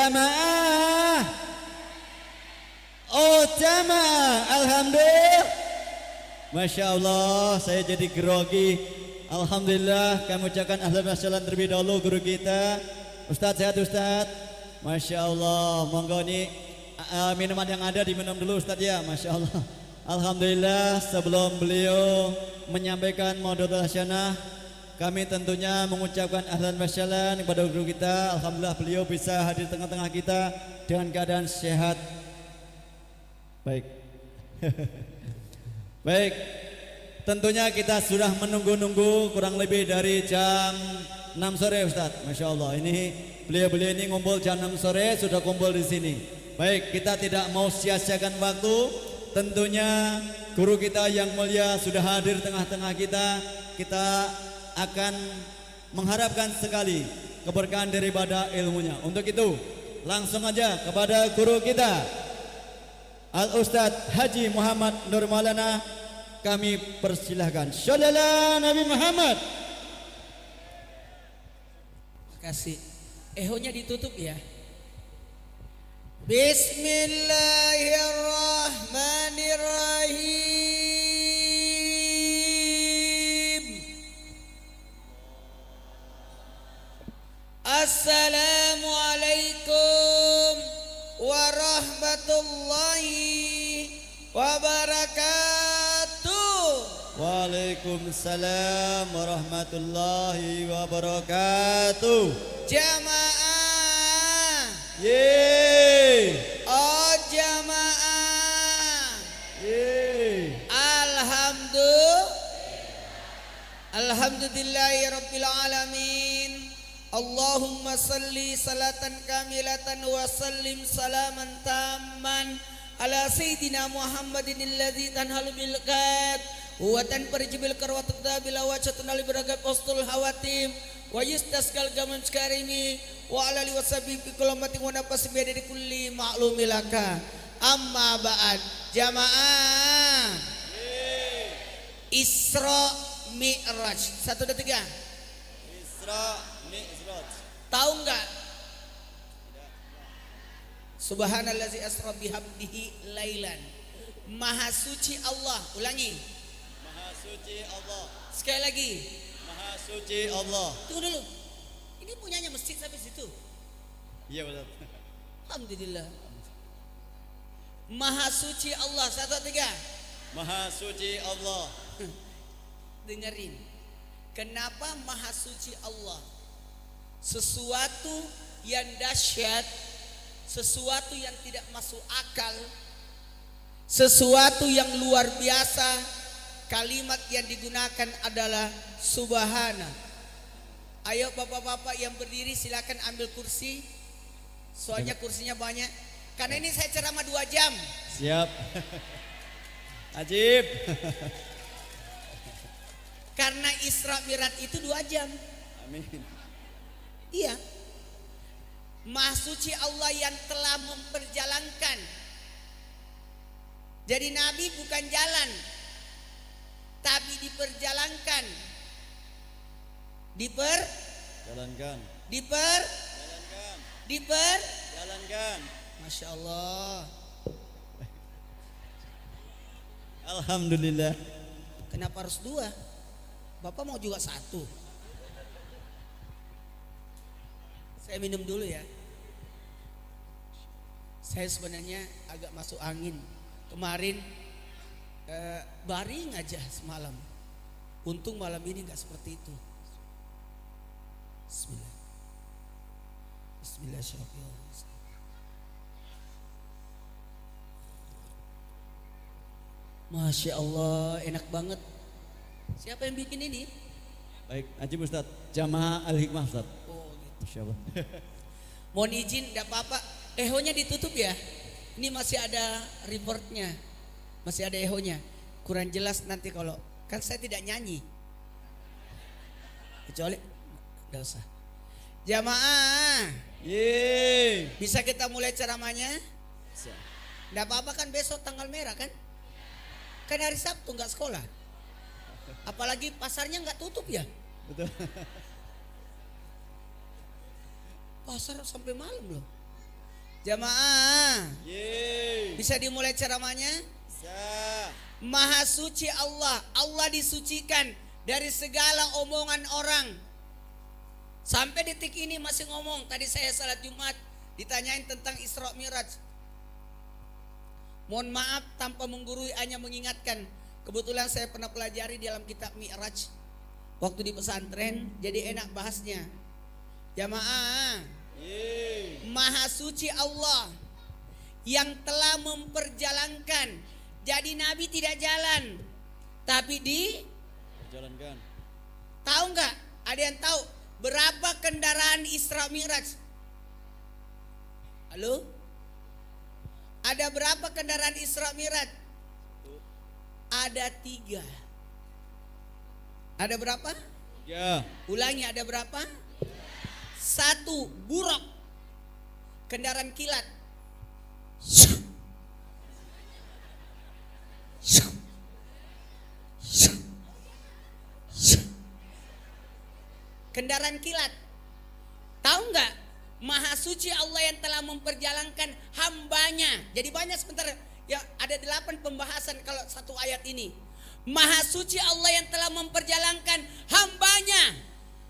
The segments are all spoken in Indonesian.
Jamaah. Oh jamaah. Alhamdulillah. Masya Allah, saya jadi grogi. Alhamdulillah, kami ucapkan ahlan wa sahlan terlebih dahulu guru kita. Ustadz sehat Ustadz. Masya Allah, monggo nih minuman yang ada diminum dulu Ustadz ya. Masya Allah. Alhamdulillah, sebelum beliau menyampaikan maudhu'ul hasanah, kami tentunya mengucapkan ahlan wa sahlan kepada guru kita. Alhamdulillah beliau bisa hadir tengah-tengah kita dengan keadaan sehat. Baik. Baik. Tentunya kita sudah menunggu-nunggu kurang lebih dari jam 6 sore Ustadz. Masya Allah, ini beliau-beliau ini ngumpul jam 6 sore sudah kumpul di sini. Baik, kita tidak mau sia-siakan waktu. Tentunya guru kita yang mulia sudah hadir tengah-tengah kita. Kita akan mengharapkan sekali keberkahan daripada ilmunya. Untuk itu, langsung aja kepada guru kita Al-Ustadz Haji Muhammad Nur Maulana, kami persilahkan. Shallallahu Nabi Muhammad. Kasih ehonya ditutup ya. Bismillahirrahmanirrahim. Assalamualaikum warahmatullahi wabarakatuh. Waalaikumsalam warahmatullahi wabarakatuh. Jamaah. Yeay. Oh jamaah. Yeay. Alhamdulillahirabbil alamin. Allahumma salli salatan kamilatan wa sallim salaman tamman ala sayyidina Muhammadin alladzi tanhalu bil qad wa tanfarjibil karwatut bila wajhatun al biragat postul hawatim wa yustasqal gaman karimi wa ala li wasabi fi kulamatin wa nafas bi dari kulli ma'lumilaka. Amma ba'd. Jamaah. Isra Mi'raj 1 2 3. Isra Mi'raj. Tahu enggak? Subhanallazi asra bihamdihi lailan. Maha suci Allah. Ulangi. Maha suci Allah. Sekali lagi. Maha suci Allah. Tunggu dulu. Ini punyanya masjid sampai situ. Iya betul. Alhamdulillah. Maha suci Allah. 1 2 3. Maha suci Allah. Dengerin. Kenapa maha suci Allah? Sesuatu yang dahsyat, sesuatu yang tidak masuk akal, sesuatu yang luar biasa. Kalimat yang digunakan adalah subhana. Ayo bapak-bapak yang berdiri silakan ambil kursi. Soalnya kursinya banyak. Karena ini saya ceramah 2 jam. Siap. Ajib. Karena Isra Mi'raj itu 2 jam. Amin. Iya. Maha suci Allah yang telah memperjalankan. Jadi Nabi bukan jalan, tapi diperjalankan. Jalankan. Jalankan. Masya Allah. Alhamdulillah. Kenapa harus 2? Bapak mau juga 1. Saya minum dulu ya. Saya sebenarnya agak masuk angin. Kemarin baring aja semalam. Untung malam ini gak seperti itu. Bismillah. Bismillahirrahmanirrahim. Masya Allah, enak banget. Siapa yang bikin ini? Baik, Ajib Ustadz. Jamaah Al-Hikmah Ustadz. Oh gitu. Masya Allah. Mohon izin, tidak apa-apa. Ehonya ditutup ya. Ini masih ada reportnya, masih ada ehonya. Kurang jelas nanti kalau kan saya tidak nyanyi. Kecuali, tidak usah. Jamaah. Yeay. Bisa kita mulai ceramahnya? Tidak apa-apa kan besok tanggal merah kan? Kan hari Sabtu nggak sekolah. Apalagi pasarnya nggak tutup ya. Betul. Pasar sampai malam loh. Jamaah, Yeay. bisa dimulai ceramahnya? Bisa. Maha suci Allah. Allah disucikan dari segala omongan orang. Sampai detik ini masih ngomong. Tadi saya salat Jumat ditanyain tentang Isra Mi'raj. Mohon maaf tanpa menggurui, hanya mengingatkan. Kebetulan saya pernah pelajari di dalam kitab Mi'raj waktu di pesantren, jadi enak bahasnya. Jamaah, Maha suci Allah yang telah memperjalankan. Jadi Nabi tidak jalan, tapi Jalankan. tahu nggak? Ada yang tahu berapa kendaraan Isra Mi'raj? Halo? Ada berapa kendaraan Isra Mi'raj? Ada 3. Ada berapa? Ya. Ulangi, ada berapa? 1 buruk, kendaraan kilat. Kendaraan kilat. Tahu nggak? Maha suci Allah yang telah memperjalankan hambanya. Jadi banyak sebentar. Ya, ada 8 pembahasan kalau satu ayat ini. Maha suci Allah yang telah memperjalankan hambanya.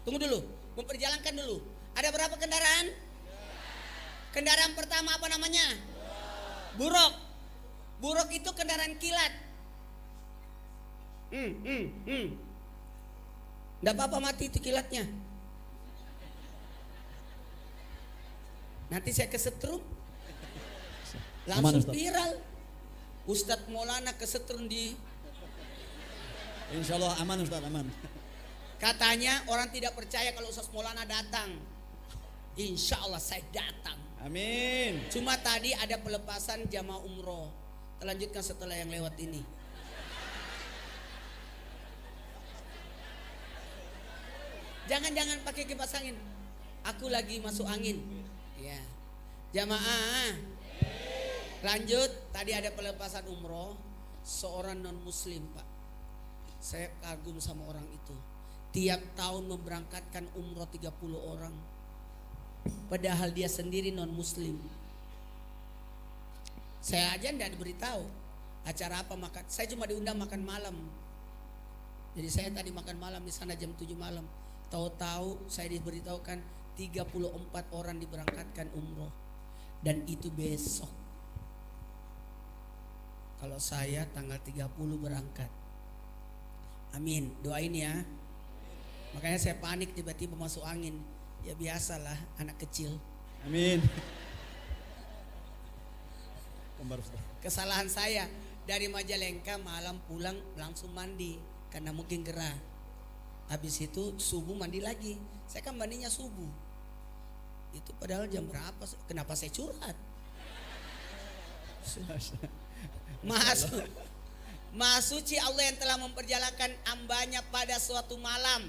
Tunggu dulu, memperjalankan dulu. Ada berapa kendaraan? Kendaraan pertama apa namanya? Buruk. Buruk itu kendaraan kilat. Nggak apa-apa, mati itu kilatnya. Nanti saya kesetrum, langsung Ustaz. viral. Ustadz Maulana kesetrum di. Insya Allah aman Ustaz, aman. Katanya orang tidak percaya kalau Ustadz Maulana datang. Insya Allah saya datang. Amin. Cuma tadi ada pelepasan jamaah umroh. Terlanjutkan setelah yang lewat ini. Jangan pakai kipas angin. Aku lagi masuk angin. Ya. Jamaah. Lanjut, tadi ada pelepasan umroh. Seorang non muslim, Pak. Saya kagum sama orang itu. Tiap tahun memberangkatkan umroh 30 orang. Padahal dia sendiri non muslim. Saya aja tidak diberitahu acara apa makan. Saya cuma diundang makan malam. Jadi saya tadi makan malam di sana jam 7 malam. Tahu-tahu saya diberitahukan 34 orang diberangkatkan umroh. Dan itu besok. Kalau saya tanggal 30 berangkat. Amin, doain ya. Makanya saya panik tiba-tiba masuk angin. Ya biasalah anak kecil. Amin. Kembar Ustaz. Kesalahan saya dari Majalengka malam pulang langsung mandi karena mungkin gerah. Habis itu subuh mandi lagi. Saya kan mandinya subuh. Itu padahal jam berapa? Kenapa saya curhat? Maha suci Allah yang telah memperjalankan hambanya pada suatu malam.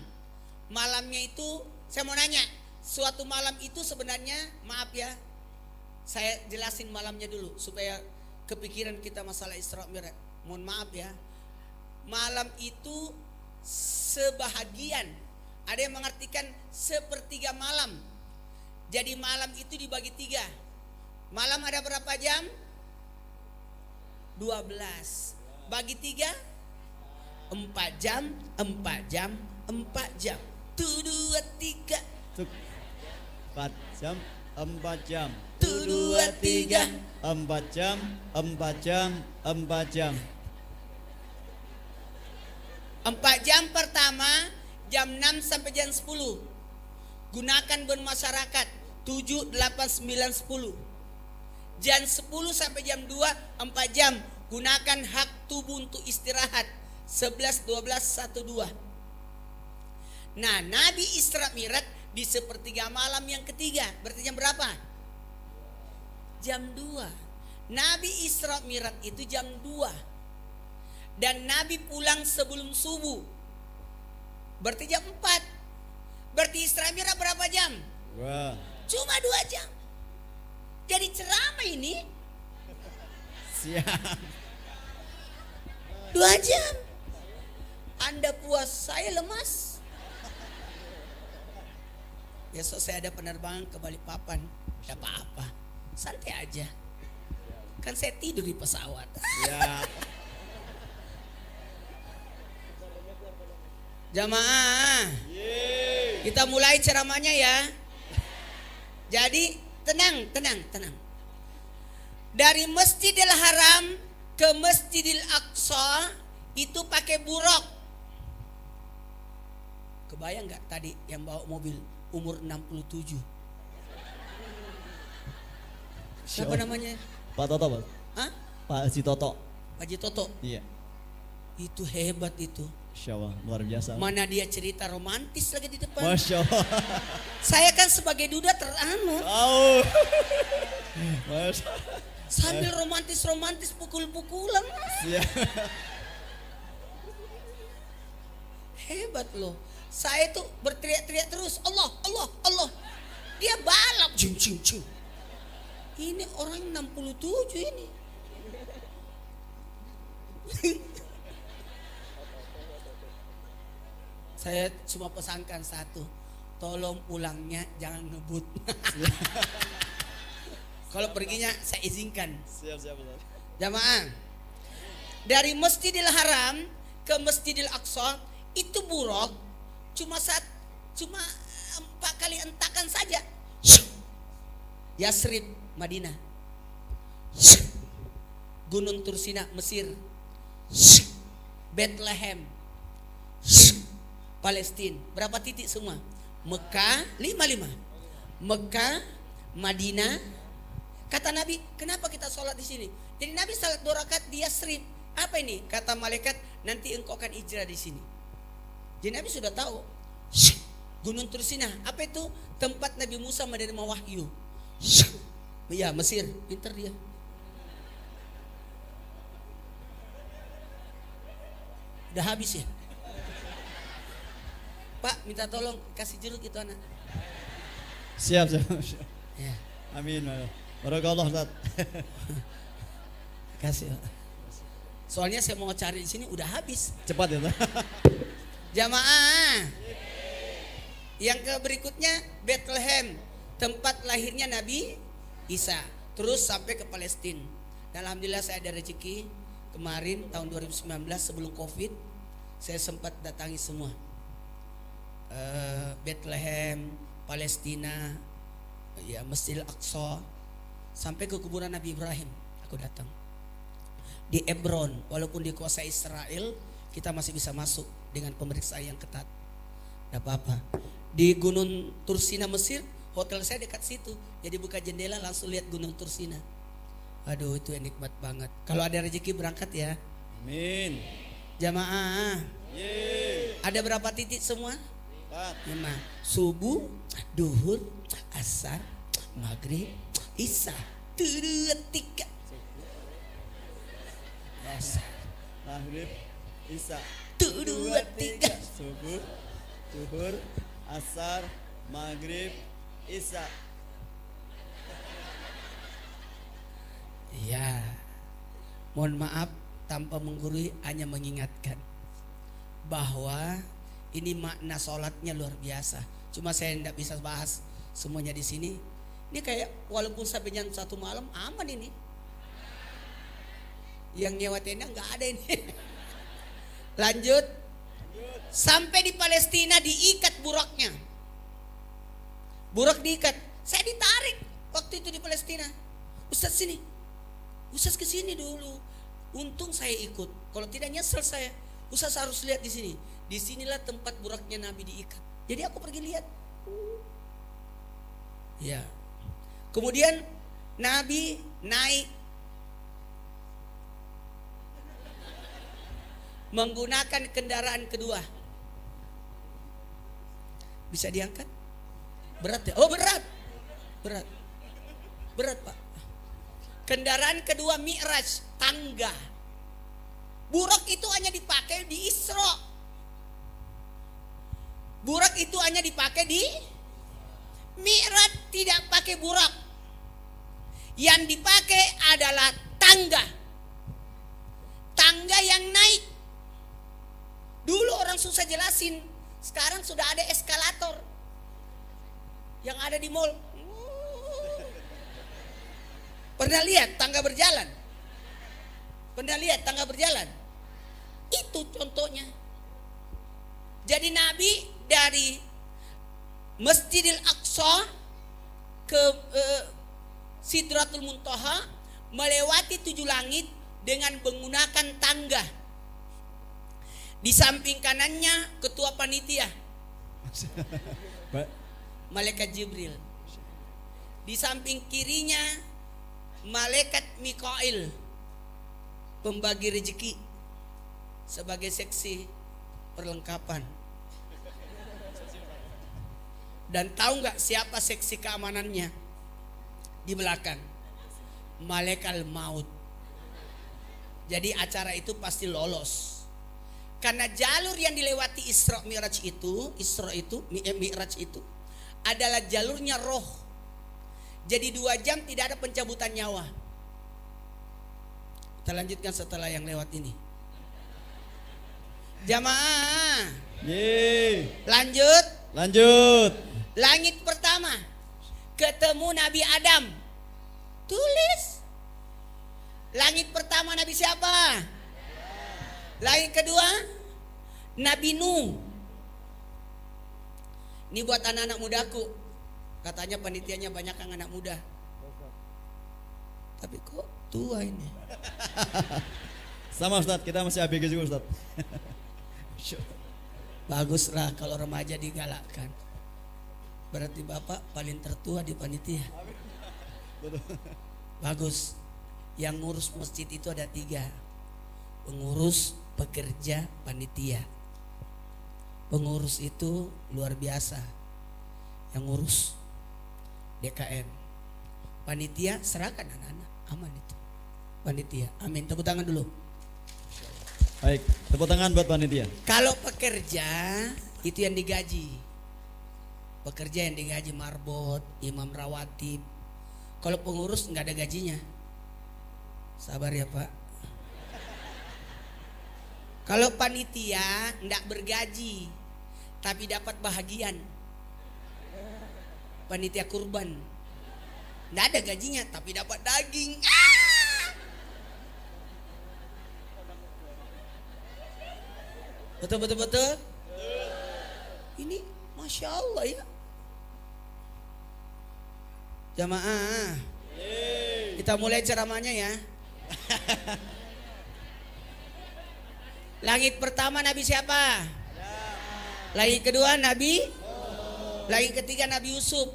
Malamnya itu saya mau nanya, suatu malam itu sebenarnya, maaf ya, saya jelasin malamnya dulu supaya kepikiran kita masalah Isra Mi'raj. Mohon maaf ya. Malam itu sebahagian, ada yang mengartikan sepertiga malam. Jadi malam itu dibagi 3. Malam ada berapa jam? 12. Bagi 3, 4 jam, 4 jam, 4 jam. 1, 2, 3. 4 jam, 4 jam. 1, 2, 3. 4 jam, 4 jam, 4 jam. 4 jam pertama jam 6 sampai jam 10. Gunakan bermasyarakat 7, 8, 9, 10. Jam 10 sampai jam 2 4 jam. Gunakan hak tubuh untuk istirahat 11, 12, 1, 2. Nah, Nabi Isra Mi'raj di sepertiga malam yang ketiga. Berarti jam berapa? Jam 2. Nabi Isra Mi'raj itu jam 2. Dan Nabi pulang sebelum subuh. Berarti jam 4. Berarti Isra Mi'raj berapa jam? Wah. Cuma 2 jam. Jadi ceramah ini Siap. 2 jam. Anda puas, saya lemas. Besok saya ada penerbangan ke Balikpapan. Tidak apa-apa. santai aja. Kan saya tidur di pesawat. Ya. Jamaah, kita mulai ceramahnya ya. Jadi tenang. Dari Masjidil Haram ke Masjidil Aqsa itu pakai buruk. Kebayang nggak tadi yang bawa mobil umur 67? Siapa namanya? Pak Toto, Pak. Hah? Pak Haji Toto. Pak Haji Toto. Iya. Itu hebat itu. Masya Allah, luar biasa. Mana dia cerita romantis lagi di depan. Masya Allah. Saya kan sebagai duda teranu. Oh. Masya Allah. Sambil romantis pukul-pukulan. Iya. Hebat loh. Saya tuh berteriak-teriak terus. Allah. Dia balap. Cing. Ini orang 67 ini. Saya cuma pesankan satu. Tolong pulangnya jangan ngebut. Kalau perginya saya izinkan. Siap. Jamaah. Dari Masjidil Haram ke Masjidil Aqsa itu buruk cuma 4 kali entakan saja. Yasrib, Madinah. Gunung Tursina, Mesir. Bethlehem, Palestina. Berapa titik semua? Mekah 5. Mekah, Madinah. Kata Nabi, kenapa kita sholat di sini? Jadi Nabi sholat 2 rakaat di Yasrib. Apa ini? Kata malaikat, nanti engkau akan hijrah di sini. Jadi Nabi sudah tahu. Gunung Tursina, apa itu? Tempat Nabi Musa menerima wahyu. Ya, Mesir, pintar dia. Udah habis ya? Pak, minta tolong kasih jeruk itu anak. Siap. Ya. Amin. Barakallah, Ustaz. Kasih. Soalnya saya mau cari di sini udah habis. Cepat ya, Ustaz. Jamaah. Yang ke berikutnya Bethlehem, tempat lahirnya Nabi Isa. Terus sampai ke Palestina. Dan alhamdulillah saya ada rezeki. Kemarin tahun 2019 sebelum Covid, saya sempat datangi semua. Bethlehem, Palestina, ya Masjidil Aqsa, sampai ke kuburan Nabi Ibrahim aku datang. Di Hebron, walaupun dikuasai Israel, kita masih bisa masuk dengan pemeriksaan yang ketat. Tidak apa-apa. Di Gunung Tursina Mesir, hotel saya dekat situ, jadi buka jendela langsung lihat Gunung Tursina. Aduh, itu yang nikmat banget. Kalau ada rezeki berangkat ya. Amin. Jamaah. Ada berapa titik semua? 5. Subuh, duhur, asar, maghrib, isya. 2, 3. Asar, Maghrib, Isya. 2, 3. Subuh, duhur, asar, maghrib, isya. Ya, mohon maaf tanpa menggurui, hanya mengingatkan bahwa ini makna sholatnya luar biasa. Cuma saya tidak bisa bahas semuanya di sini. Ini kayak walaupun sampai jam 1 malam aman ini. Yang nyewa tenda nggak ada ini. Lanjut. Sampai di Palestina diikat buraknya. Burak diikat. Saya ditarik waktu itu di Palestina. Ustaz sini. Ustaz kesini dulu. Untung saya ikut. Kalau tidak nyesel saya. Ustaz harus lihat di sini. Disinilah tempat buraknya Nabi diikat. Jadi aku pergi lihat. Ya. Kemudian Nabi naik menggunakan kendaraan kedua. Bisa diangkat? Berat ya? Oh berat. Berat Pak. Kendaraan kedua Mi'raj, tangga. Burak itu hanya dipakai di Isra. Burak itu hanya dipakai di Mi'raj, tidak pakai burak. Yang dipakai adalah tangga. Tangga yang naik. Dulu orang susah jelasin. Sekarang sudah ada eskalator yang ada di mall. Pernah lihat tangga berjalan? Pernah lihat tangga berjalan? Itu contohnya. Jadi Nabi dari Masjidil Aqsa ke Sidratul Muntaha melewati 7 langit dengan menggunakan tangga. Di samping kanannya ketua panitia Malaikat Jibril. Di samping kirinya Malaikat Mikail, pembagi rezeki sebagai seksi perlengkapan. Dan tahu nggak siapa seksi keamanannya? Di belakang Malaikat Maut. Jadi acara itu pasti lolos. Karena jalur yang dilewati Mi'raj itu adalah jalurnya roh. Jadi 2 jam tidak ada pencabutan nyawa. Kita lanjutkan setelah yang lewat ini. Jamaah. Lanjut. Langit pertama ketemu Nabi Adam. Tulis. Langit pertama Nabi siapa? Langit kedua Nabi Nuh. Ini buat anak-anak mudaku. Katanya panitianya banyak yang anak muda. Tapi kok tua ini? Sama Ustaz, kita masih ABG juga Ustaz. Baguslah kalau remaja digalakkan. Berarti bapak paling tertua di panitia. Bagus. Yang ngurus masjid itu ada 3. Pengurus, pekerja, panitia. Pengurus itu luar biasa. Yang ngurus DKM. Panitia serahkan anak-anak. Aman itu. Panitia. Amin. Tepuk tangan dulu. Baik, tepuk tangan buat panitia. Kalau pekerja itu yang digaji. Pekerja yang digaji marbot, imam rawatib. Kalau pengurus nggak ada gajinya. Sabar ya Pak. Kalau panitia nggak bergaji, tapi dapat bahagian. Panitia kurban, nggak ada gajinya, tapi dapat daging. Betul. Ini Masya Allah ya. Jamaah, kita mulai ceramahnya ya. Langit pertama Nabi siapa? Langit kedua Nabi. Langit ketiga Nabi Yusuf.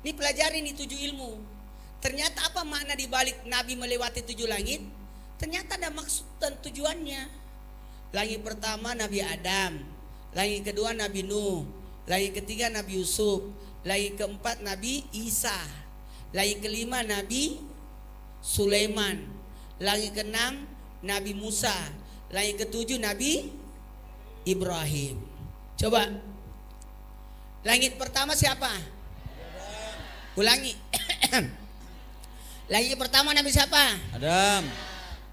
Ini pelajari nih 7 ilmu. Ternyata apa makna dibalik Nabi melewati 7 langit? Ternyata ada maksud dan tujuannya. Langit pertama Nabi Adam. Langit kedua Nabi Nuh. Langit ketiga Nabi Yusuf. Langit keempat Nabi Isa. Langit kelima Nabi Sulaiman. Langit keenam Nabi Musa. Langit ketujuh Nabi Ibrahim. Coba. Langit pertama siapa? Ulangi. Langit pertama Nabi siapa? Adam.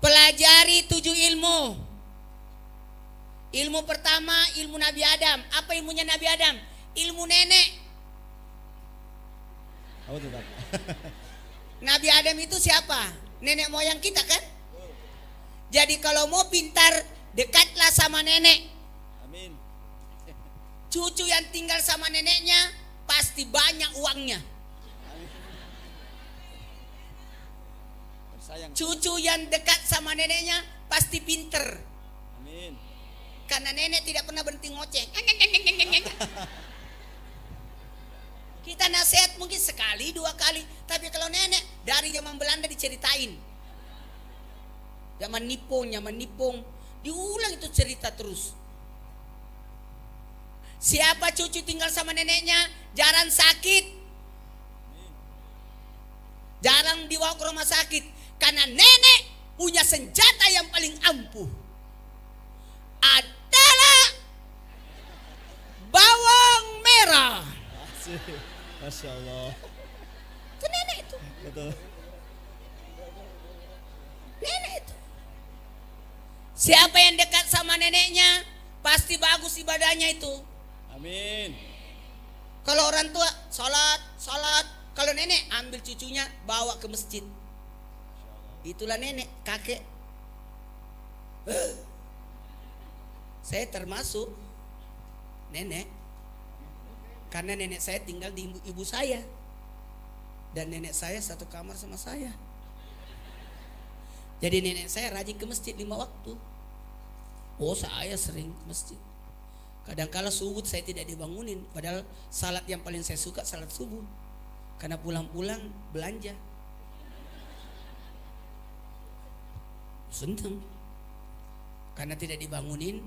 Pelajari 7 ilmu. Ilmu pertama ilmu Nabi Adam. Apa ilmunya Nabi Adam? Ilmu nenek. Apa tuh, Pak? Nabi Adam itu siapa? Nenek moyang kita kan? Jadi kalau mau pintar, dekatlah sama nenek. Amin. Cucu yang tinggal sama neneknya pasti banyak uangnya. Bersayang. Cucu yang dekat sama neneknya pasti pinter. Amin. Karena nenek tidak pernah berhenti ngoceh. Kita nasihat mungkin sekali 2 kali, tapi kalau nenek dari zaman Belanda diceritain. Zaman nipong, diulang itu cerita terus. Siapa cucu tinggal sama neneknya jarang sakit, jarang dibawa ke rumah sakit, karena nenek punya senjata yang paling ampuh adalah bawang merah. Masya Allah. Itu nenek itu. Betul. Nenek itu. Siapa yang dekat sama neneknya pasti bagus ibadahnya itu. Amin. Kalau orang tua salat Kalau nenek ambil cucunya bawa ke masjid. Itulah nenek, kakek. Saya termasuk nenek. Karena nenek saya tinggal di ibu saya. Dan nenek saya satu kamar sama saya. Jadi nenek saya rajin ke masjid 5 waktu. Oh, saya sering ke masjid. Kadang-kala subuh saya tidak dibangunin. Padahal salat yang paling saya suka salat subuh. Karena pulang-pulang belanja. Seneng. Karena tidak dibangunin,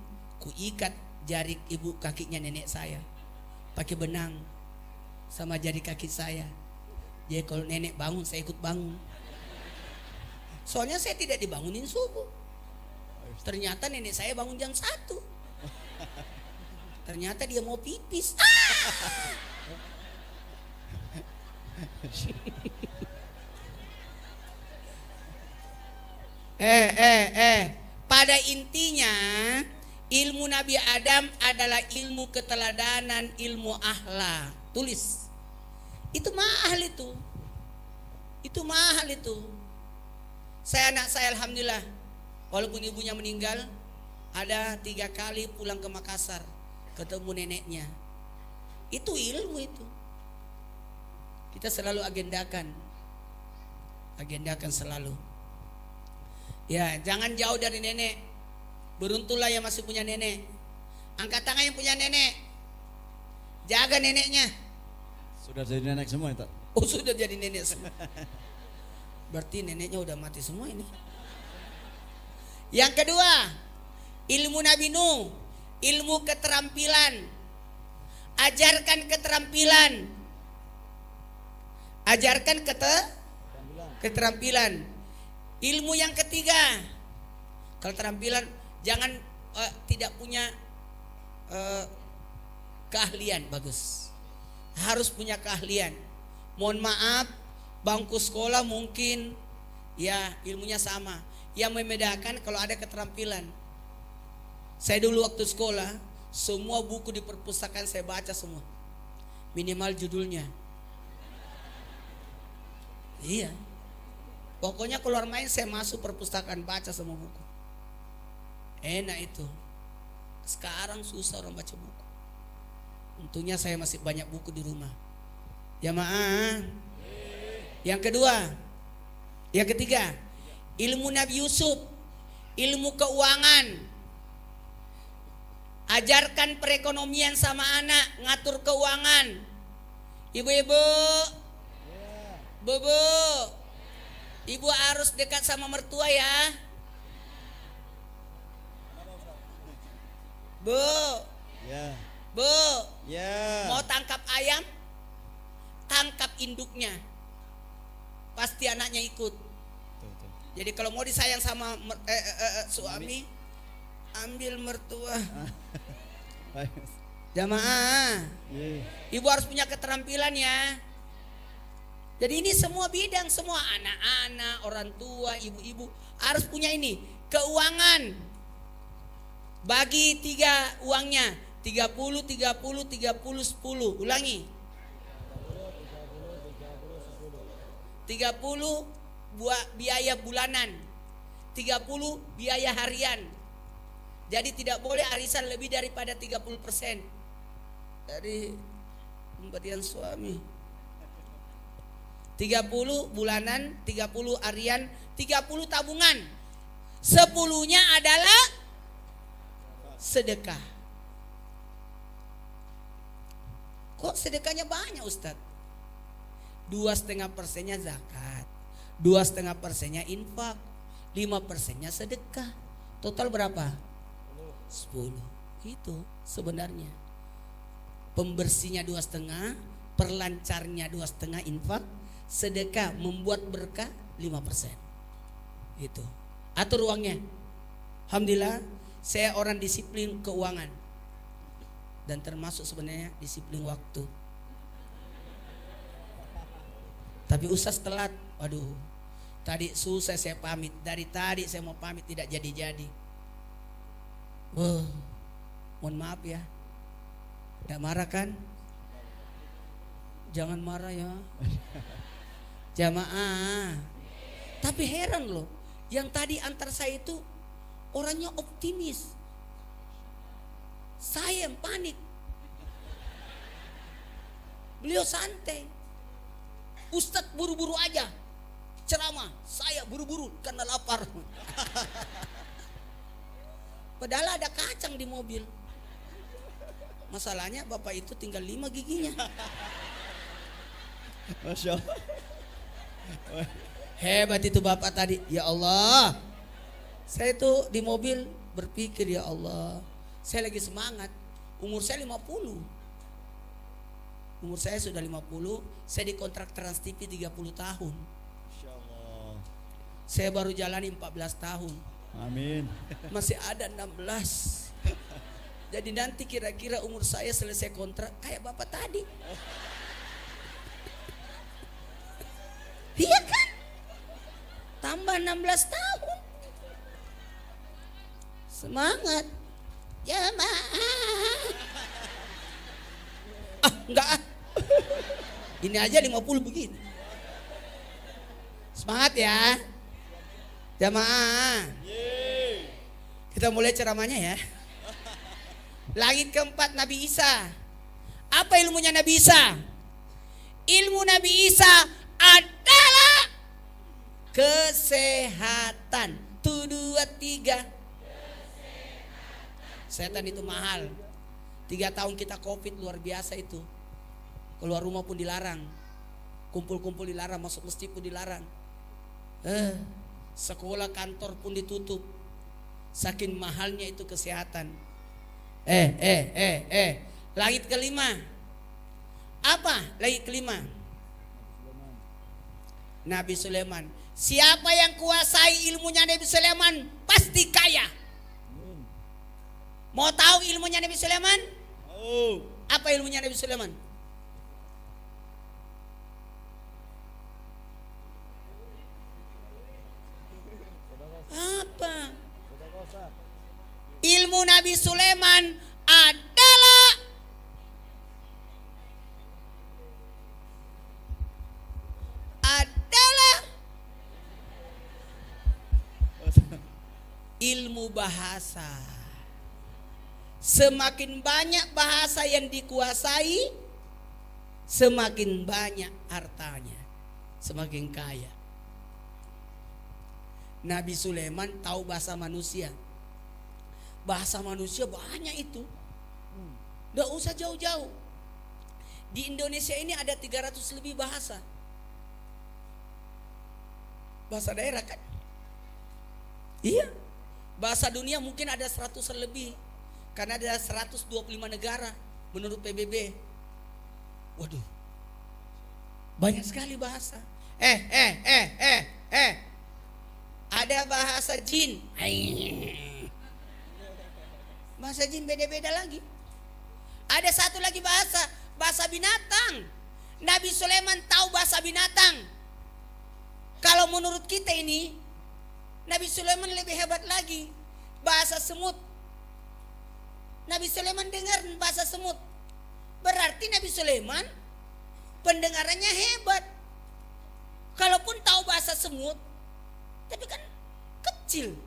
ku ikat jari ibu kakinya nenek saya pakai benang sama jari kaki saya. Jadi kalau nenek bangun, saya ikut bangun. Soalnya saya tidak dibangunin subuh. Ternyata nenek saya bangun jam 1. Ternyata dia mau pipis. Pada intinya ilmu Nabi Adam adalah ilmu keteladanan, ilmu akhlak. Tulis. Itu mahal itu. Itu mahal itu. Anak saya alhamdulillah, walaupun ibunya meninggal, ada 3 kali pulang ke Makassar ketemu neneknya. Itu ilmu itu. Kita selalu agendakan selalu. Ya, jangan jauh dari nenek. Beruntunglah yang masih punya nenek. Angkat tangan yang punya nenek. Jaga neneknya. Sudah jadi nenek semua itu. Oh, sudah jadi nenek semua. Berarti neneknya udah mati semua ini. Yang kedua, ilmu Nabi Nuh, ilmu keterampilan. Ajarkan keterampilan. Ajarkan keterampilan. Ilmu yang ketiga, keterampilan, jangan tidak punya keahlian bagus. Harus punya keahlian. Mohon maaf, bangku sekolah mungkin ya ilmunya sama. Yang membedakan kalau ada keterampilan. Saya dulu waktu sekolah, semua buku di perpustakaan saya baca semua. Minimal judulnya. Iya. Pokoknya keluar main saya masuk perpustakaan baca semua buku. Enak itu. Sekarang susah orang baca buku. Untungnya saya masih banyak buku di rumah. Jamaah. Yang kedua, yang ketiga, ilmu Nabi Yusuf, ilmu keuangan. Ajarkan perekonomian sama anak, ngatur keuangan. Ibu-ibu, bu, ibu harus dekat sama mertua ya. Bu, Ya. bu, Ya. mau tangkap ayam, tangkap induknya. Pasti anaknya ikut. Tuh. Jadi kalau mau disayang sama suami, ambil mertua. Baik. Jamaah, Iya. ibu harus punya keterampilan ya. Jadi ini semua bidang, semua anak-anak, orang tua, ibu-ibu harus punya ini. Keuangan. Bagi 3 uangnya, 30, 30, 30, 10. Ulangi. 30 biaya bulanan, 30 biaya harian. Jadi tidak boleh arisan lebih daripada 30% dari pemberian suami. 30 bulanan, 30 harian, 30 tabungan. 10-nya adalah sedekah. Kok sedekahnya banyak Ustadz? 2,5%-nya zakat, 2,5%-nya infak, 5%-nya sedekah. Total berapa? 10. Itu sebenarnya. Pembersihnya 2,5%, perlancarnya 2,5% infak, sedekah membuat berkah 5%. Itu. Atur uangnya. Alhamdulillah, saya orang disiplin keuangan. Dan termasuk sebenarnya disiplin waktu. Tapi Ustaz telat. Waduh. Tadi susah saya pamit. Dari tadi saya mau pamit tidak jadi-jadi. Mohon maaf ya. Tidak marah kan? Jangan marah ya. Jamaah. Tapi heran loh, yang tadi antar saya itu orangnya optimis. Saya yang panik. Beliau santai. Ustadz buru-buru aja ceramah, saya buru-buru karena lapar. Padahal ada kacang di mobil. Masalahnya bapak itu tinggal 5 giginya. Masya Allah. Hebat itu bapak tadi. Ya Allah, saya tuh di mobil berpikir, ya Allah, saya lagi semangat. Umur saya 50. Umur saya sudah 50. Saya dikontrak Trans TV 30 tahun. Masya Allah. Saya baru jalani 14 tahun. Amin. Masih ada 16. Jadi nanti kira-kira umur saya selesai kontrak kayak bapak tadi. Iya kan? Tambah 16 tahun. Semangat. Jamaah. Enggak ah. Ini aja 50 begini. Semangat ya. Jamaah. Kita mulai ceramahnya ya. Langit keempat Nabi Isa. Apa ilmunya Nabi Isa? Ilmu Nabi Isa adalah kesehatan. 1, 2, 3. Setan itu mahal. 3 tahun kita COVID luar biasa itu. Keluar rumah pun dilarang. Kumpul-kumpul dilarang, masuk masjid pun dilarang. Sekolah kantor pun ditutup. Saking mahalnya itu kesehatan. Langit kelima. Apa langit kelima? Nabi Sulaiman. Siapa yang kuasai ilmunya Nabi Sulaiman pasti kaya. Mau tahu ilmunya Nabi Sulaiman? Apa ilmunya Nabi Sulaiman? Apa? Ilmu Nabi Sulaiman adalah ilmu bahasa. Semakin banyak bahasa yang dikuasai, semakin banyak hartanya, semakin kaya. Nabi Sulaiman tahu bahasa manusia. Bahasa manusia banyak itu. Nggak usah jauh-jauh. Di Indonesia ini ada 300 lebih bahasa. Bahasa daerah kan? Iya. Bahasa dunia mungkin ada 100 lebih. Karena ada 125 negara menurut PBB. Waduh. Banyak sekali bahasa. Ada bahasa jin. Bahasa jin beda-beda lagi. Ada satu lagi bahasa binatang. Nabi Sulaiman tahu bahasa binatang. Kalau menurut kita ini, Nabi Sulaiman lebih hebat lagi. Bahasa semut. Nabi Sulaiman dengar bahasa semut. Berarti Nabi Sulaiman pendengarannya hebat. Kalaupun tahu bahasa semut, tapi kan kecil.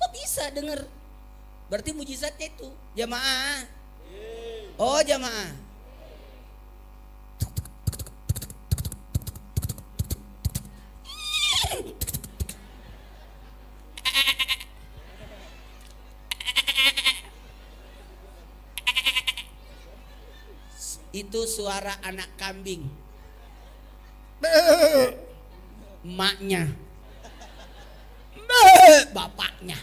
Kok bisa dengar? Berarti mujizatnya itu. Jamaah. Oh jamaah. Itu suara anak kambing. Maknya. Bapaknya.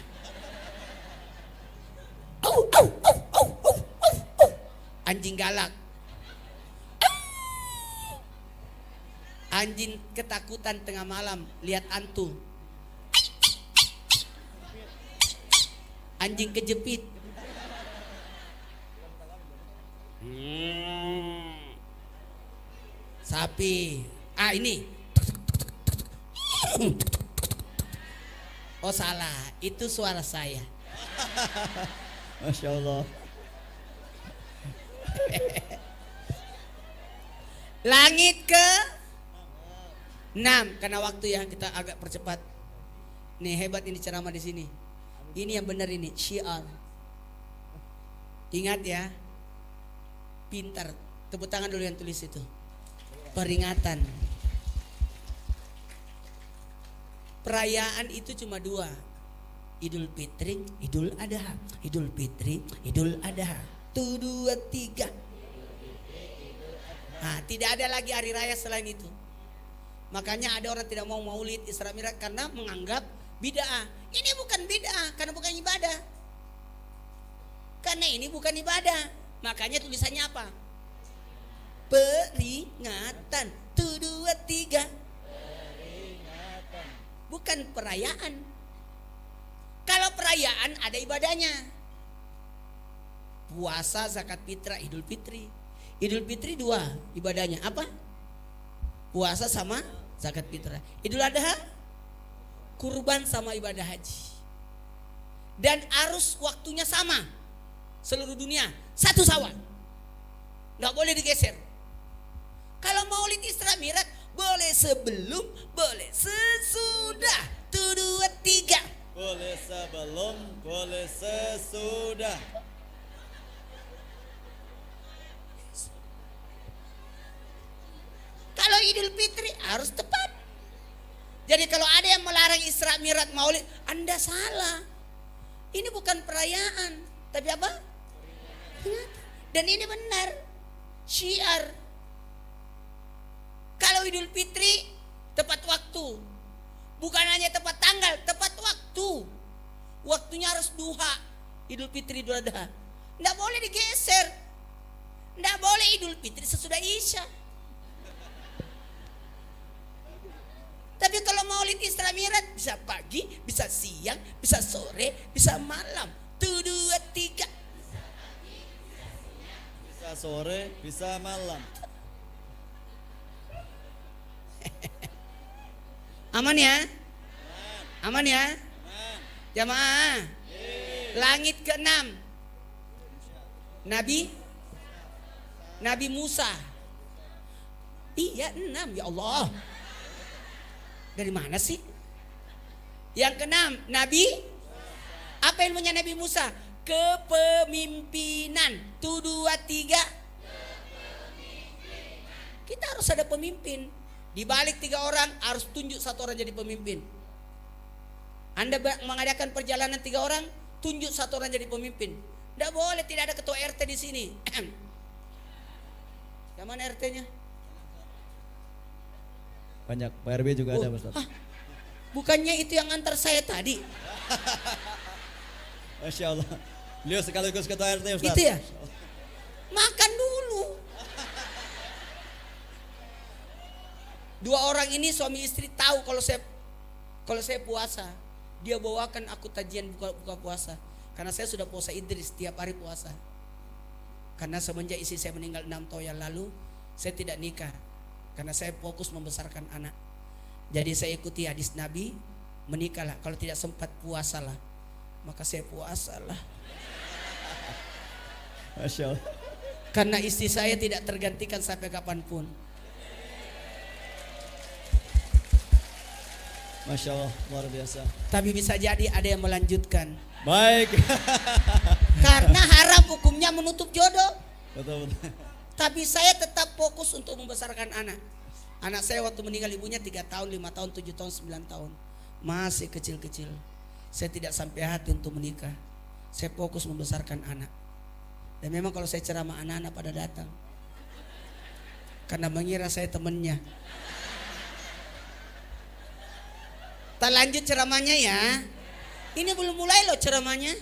Anjing galak. Anjing ketakutan tengah malam lihat hantu. Anjing kejepit. Sapi. Ini. Oh salah, itu suara saya. Masya Allah. Langit ke 6. Karena waktu ya kita agak percepat. Nih hebat ini ceramah di sini. Ini yang benar ini syiar. Ingat ya. Pintar. Tepuk tangan dulu yang tulis itu. Peringatan. Perayaan itu cuma 2. Idul Fitri, Idul Adha. Idul Fitri, Idul Adha. 1, 2, 3. Nah, tidak ada lagi hari raya selain itu. Makanya ada orang tidak mau maulid Isra Mi'raj karena menganggap bid'ah. Ini bukan bid'ah karena bukan ibadah. Karena ini bukan ibadah. Makanya tulisannya apa? Peringatan. 1, 2, 3. Peringatan. Bukan perayaan. Kalau perayaan ada ibadahnya. Puasa, zakat fitrah, Idul Fitri. Idul Fitri 2 ibadahnya apa? Puasa sama zakat fitrah. Idul Adha kurban sama ibadah haji. Dan arus waktunya sama seluruh dunia, 1 Syawal. Nggak boleh digeser. Kalau Maulid Isra Mi'raj boleh sebelum, boleh sesudah. 1, 2, 3. Boleh sebelum, boleh sesudah. Kalau Idul Fitri harus tepat. Jadi kalau ada yang melarang Isra Mi'raj Maulid, Anda salah. Ini bukan perayaan, tapi apa? Dan ini benar. Syiar. Kalau Idul Fitri tepat waktu. Bukan hanya tepat tanggal, tepat waktu. Waktunya harus duha. Idul Fitri, Idul Adha. Tidak boleh digeser. Tidak boleh Idul Fitri sesudah Isya. Tapi kalau Maulid Isra Mi'raj bisa pagi, bisa siang, bisa sore, bisa malam. 1, 2, 3. Bisa sore, bisa malam. Aman ya? Aman ya? Jamaah. Langit ke-6. Nabi Musa. Iya 6 ya Allah. Dari mana sih? Yang ke-6 Nabi. Apa ilmunya Nabi Musa? Kepemimpinan. 1, 2, 3. Kita harus ada pemimpin. Di balik 3 orang harus tunjuk 1 orang jadi pemimpin. Anda mengadakan perjalanan 3 orang, tunjuk 1 orang jadi pemimpin. Tidak boleh tidak ada ketua RT di sini. Yang mana RT-nya? Banyak, Pak RW juga ada Ustaz. Bukannya itu yang antar saya tadi? Masya Allah. Beliau sekaligus ketua RT Ustaz. Itu ya? Makan dulu. 2 orang ini suami istri tahu kalau saya puasa. Dia bawakan aku tajian buka puasa. Karena saya sudah puasa Idris setiap hari puasa. Karena semenjak istri saya meninggal 6 tahun yang lalu, saya tidak nikah. Karena saya fokus membesarkan anak. Jadi saya ikuti hadis Nabi, menikahlah. Kalau tidak sempat puasalah. Maka saya puasalah. Masya Allah. Karena istri saya tidak tergantikan sampai kapanpun. Masya Allah, luar biasa. Tapi bisa jadi ada yang melanjutkan. Baik. Karena haram hukumnya menutup jodoh. Betul. Tapi saya tetap fokus untuk membesarkan anak. Anak saya waktu meninggal ibunya 3 tahun, 5 tahun, 7 tahun, 9 tahun. Masih kecil-kecil. Saya tidak sampai hati untuk menikah. Saya fokus membesarkan anak. Dan memang kalau saya ceramah anak-anak pada datang. Karena mengira saya temannya. Tak lanjut ceramahnya ya. Ini belum mulai loh ceramahnya.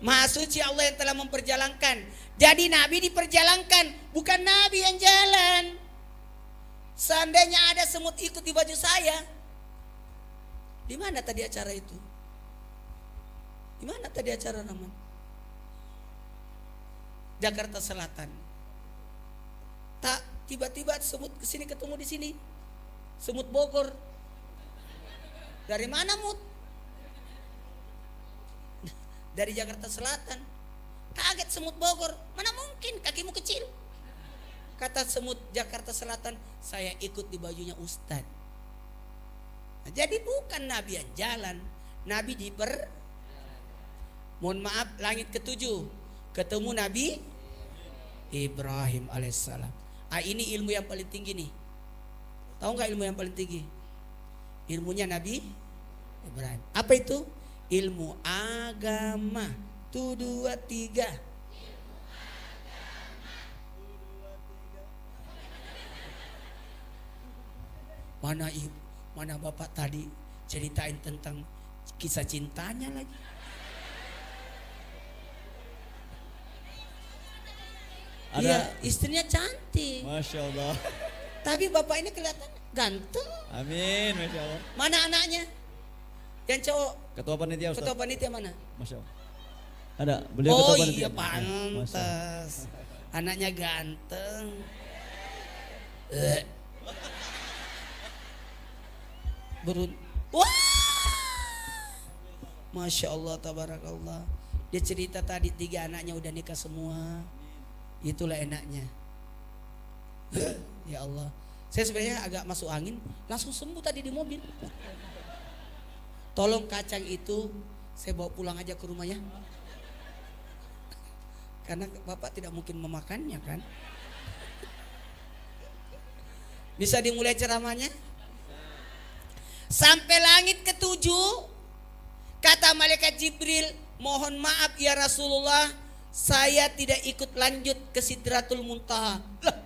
Maha suci Allah yang telah memperjalankan. Jadi Nabi diperjalankan, bukan Nabi yang jalan. Seandainya ada semut ikut di baju saya, di mana tadi acara itu? Di mana tadi acara Rahman? Jakarta Selatan. Tak tiba-tiba semut kesini ketemu di sini. Semut Bogor. Dari mana Mut? Dari Jakarta Selatan. Kaget semut Bogor. Mana mungkin kakimu kecil. Kata semut Jakarta Selatan, saya ikut di bajunya Ustad. Nah, jadi bukan Nabi yang jalan, Nabi mohon maaf, langit ketujuh ketemu Nabi Ibrahim alaihissalam. Ini ilmu yang paling tinggi nih. Tahu nggak ilmu yang paling tinggi? Ilmunya Nabi Ibrahim. Apa itu? Ilmu agama. Tu dua tiga. Mana bapak tadi ceritain tentang kisah cintanya lagi. Iya, istrinya cantik. Masya Allah. Tapi bapak ini kelihatan ganteng. Amin, Masya Allah. Mana anaknya? Yang cowok. Ketua panitia Ustaz. Ketua panitia mana? Masya Allah. Ada, beliau Oh ketua panitia. iya pantas. Anaknya ganteng. Wah, Masya Allah, tabarakallah. Dia cerita tadi 3 anaknya udah nikah semua. Itulah enaknya. Ya Allah, saya sebenarnya agak masuk angin, langsung sembuh tadi di mobil. Tolong kacang itu saya bawa pulang aja ke rumah ya, karena bapak tidak mungkin memakannya kan. Bisa dimulai ceramahnya. Sampai langit ketujuh, kata malaikat Jibril, mohon maaf ya Rasulullah, saya tidak ikut lanjut ke Sidratul Muntaha. Lah,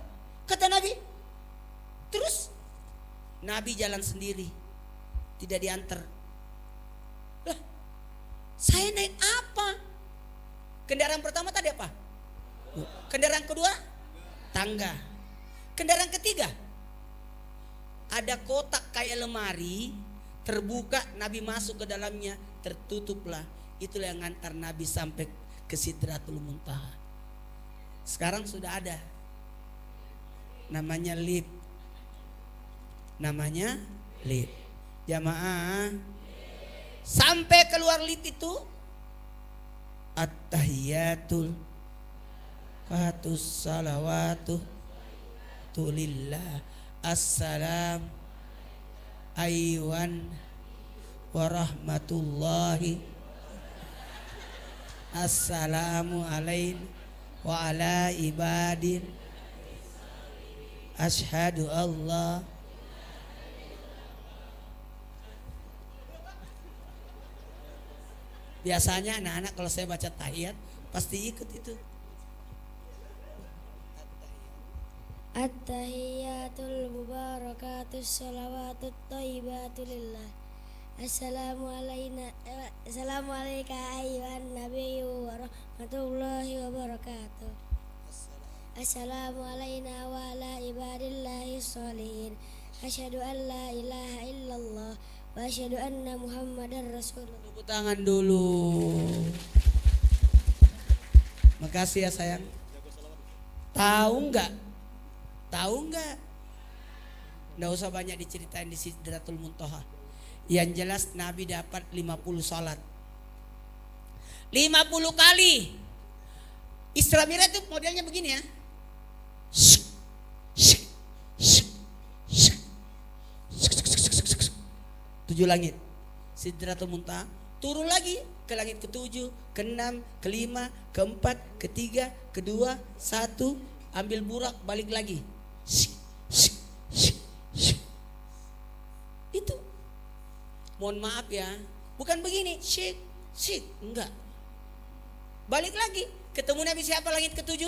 kata Nabi. Terus Nabi jalan sendiri, tidak diantar. Lah, saya naik apa? Kendaraan pertama tadi apa? Kendaraan kedua? Tangga. Kendaraan ketiga? Ada kotak kayak lemari, terbuka, Nabi masuk ke dalamnya, tertutuplah. Itulah yang ngantar Nabi sampai ke Sidratul Muntaha. Sekarang sudah ada, namanya lift. Namanya lift. Jamaah, sampai keluar lift itu, at-tahiyatul katus salawatuh tulillah assalam aywan warahmatullahi assalamu alaina wa ala ibadin asyhadu Allah. Biasanya anak-anak kalau saya baca tahiyat pasti ikut itu. At-tahiyatul mubarakatus salawatut thayyibatu lillah. Assalamu alayka ayyuhan nabiyyu wa rahmatullahi wa barakatuh. Assalamu alayna wa ala ibadillahi sholihin. Asyhadu an la ilaha illallah wa asyhadu anna muhammadar rasulullah. Tepuk tangan dulu. Makasih ya sayang. Tahu nggak? Tahu nggak? Nggak usah banyak diceritain di Sidratul Muntaha. Yang jelas Nabi dapat 50 salat. 50 kali. Isra Mi'raj itu modelnya begini ya. 7 langit. Sidratul Muntaha, turun lagi ke langit ke-7, ke-6, ke-5, ke-4, ke-3, ke-2, 1, ambil burak balik lagi. Itu. Mohon maaf ya, bukan begini, syik, enggak. Balik lagi, ketemu Nabi siapa langit ke-7?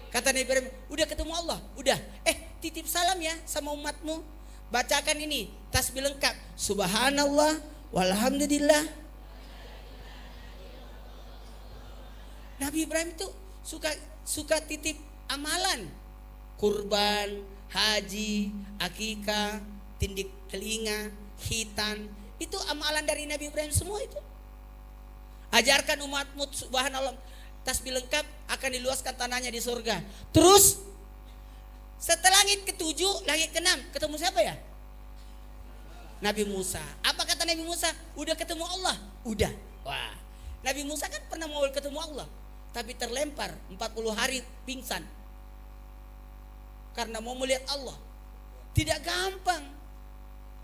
Kata Nabi Ibrahim, udah ketemu Allah, udah. Titip salam ya sama umatmu. Bacakan ini, tasbih lengkap. Subhanallah, walhamdulillah. Nabi Ibrahim itu suka titip amalan. Kurban, haji, akikah, tindik telinga, khitan. Itu amalan dari Nabi Ibrahim semua itu. Ajarkan umatmu subhanallah, tasbih lengkap, akan diluaskan tanahnya di surga. Terus setelah langit ke-7, langit ke-6, ketemu siapa ya? Nabi Musa. Apa kata Nabi Musa? Udah ketemu Allah? Udah. Wah, Nabi Musa kan pernah mau ketemu Allah, tapi terlempar 40 hari pingsan. karena mau melihat Allah. Tidak gampang.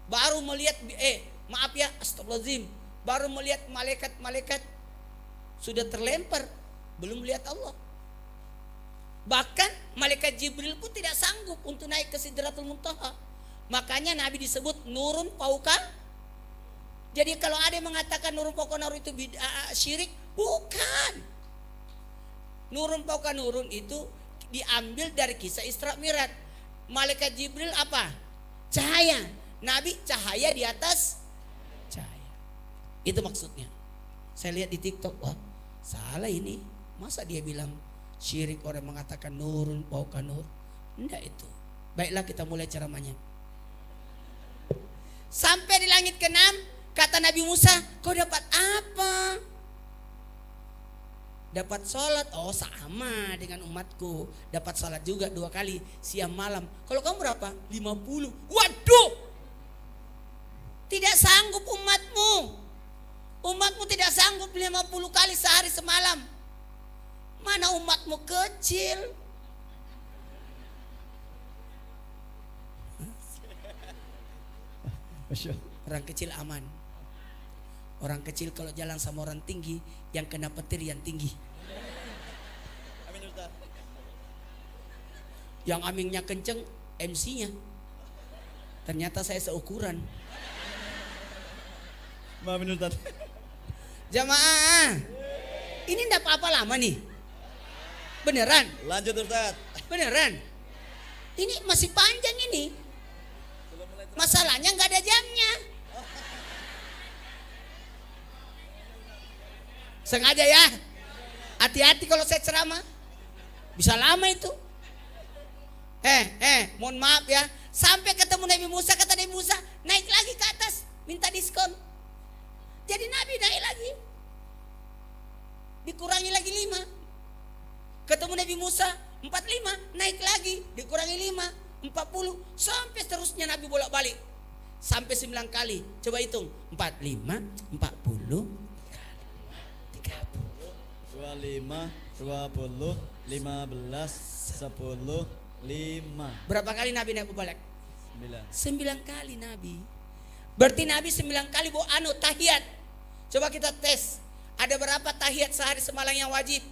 Baru melihat maaf ya, astagfirullahaladzim, baru melihat malaikat-malaikat sudah terlempar, belum melihat Allah. Bahkan malaikat Jibril pun tidak sanggup untuk naik ke Sidratul Muntaha. Makanya Nabi disebut nurun fauqa. Jadi kalau ada yang mengatakan nurun fauqa nur itu bid'ah syirik, bukan. Nurun fauqa nurun itu diambil dari kisah Isra Mi'raj. Malaikat Jibril apa? Cahaya. Nabi cahaya di atas cahaya. Itu maksudnya. Saya lihat di TikTok, wah salah ini. Masa dia bilang syirik orang mengatakan nurun fauqa nur? Enggak itu. Baiklah kita mulai ceramahnya. Sampai di langit ke-6, kata Nabi Musa, kau dapat apa? Dapat sholat. Oh sama dengan umatku. Dapat sholat juga 2 kali, siang malam. Kalau kamu berapa? 50. Waduh, tidak sanggup umatmu. Umatmu tidak sanggup 50 kali sehari semalam. Mana umatmu kecil. Orang kecil aman. Orang kecil kalau jalan sama orang tinggi, yang kena petir yang tinggi. Amin Ustaz. Yang aminnya kenceng MC-nya. Ternyata saya seukuran. Amin Ustaz. Jamaah, ini enggak apa-apa lama nih. Beneran? Lanjut Ustaz. Beneran? Ini masih panjang ini. Masalahnya nggak ada jamnya. Sengaja ya. Hati-hati kalau saya ceramah. Bisa lama itu. Mohon maaf ya. Sampai ketemu Nabi Musa, kata Nabi Musa, naik lagi ke atas, minta diskon. Jadi Nabi naik lagi. Dikurangi lagi 5. Ketemu Nabi Musa 45, naik lagi, dikurangi 5. 40 sampai seterusnya Nabi bolak-balik sampai 9 kali. Coba hitung 45, 40, 25, 20, 15, 10, 5. berapa kali Nabi naik balik? 9. 9 kali Nabi. Berarti Nabi 9 kali bawa tahiyat. Coba kita tes. Ada berapa tahiyat sehari semalam yang wajib?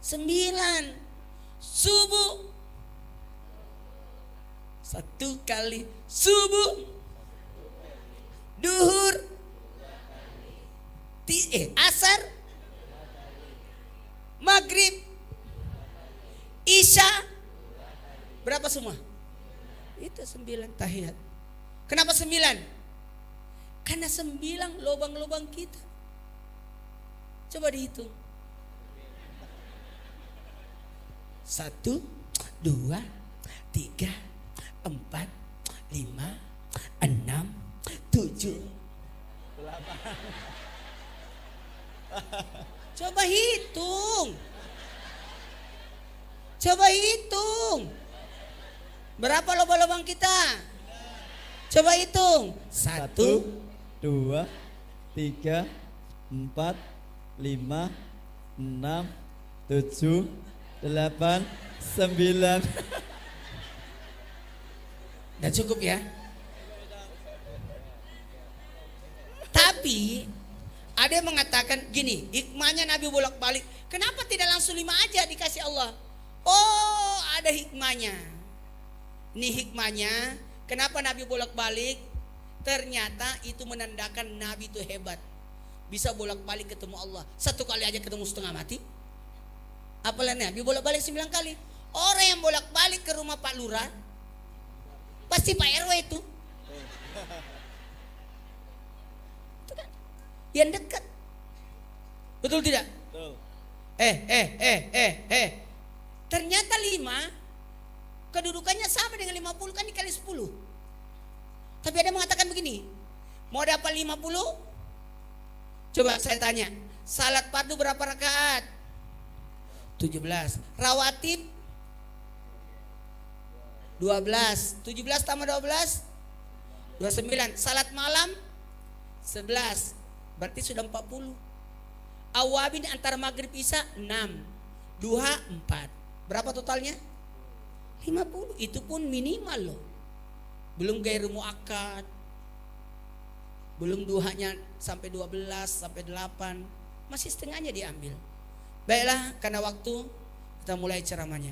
9. Subuh 1 kali, subuh, duhur, asar, maghrib, isya. Berapa semua? Itu 9 tahiyat. Kenapa 9? Karena 9 lubang-lubang kita. Coba dihitung. 1, 2, 3, 4, 5, 6, 7, 8. Coba hitung. Coba hitung. Berapa lubang-lubang kita? Coba hitung. 1, 2, 3, 4, 5, 6, 7, 8, 9. Udah cukup ya. Tapi ada yang mengatakan gini, hikmahnya Nabi bolak-balik. Kenapa tidak langsung 5 aja dikasih Allah? Oh, ada hikmahnya. Ini hikmahnya. Kenapa Nabi bolak-balik? Ternyata itu menandakan Nabi itu hebat. Bisa bolak-balik ketemu Allah. 1 kali aja ketemu setengah mati. Apalagi Nabi bolak-balik 9 kali. Orang yang bolak-balik ke rumah Pak Lurah pasti Pak RW itu. Itu kan yang dekat. Betul tidak? Betul. Ternyata 5 kedudukannya sama dengan 50 kan dikali 10. Tapi ada yang mengatakan begini, mau dapat 50? Coba saya tanya, salat fardu berapa rakaat? 17. Rawatib 12. 17 tambah 12 29. Salat malam 11. Berarti sudah 40. Awabin antara maghrib isya 6. Duha 4. Berapa totalnya? 15. 50 itu pun minimal loh. Belum gairu muakkad. Belum duhanya sampai 12 sampai 8. Masih setengahnya diambil. Baiklah, karena waktu kita mulai ceramahnya.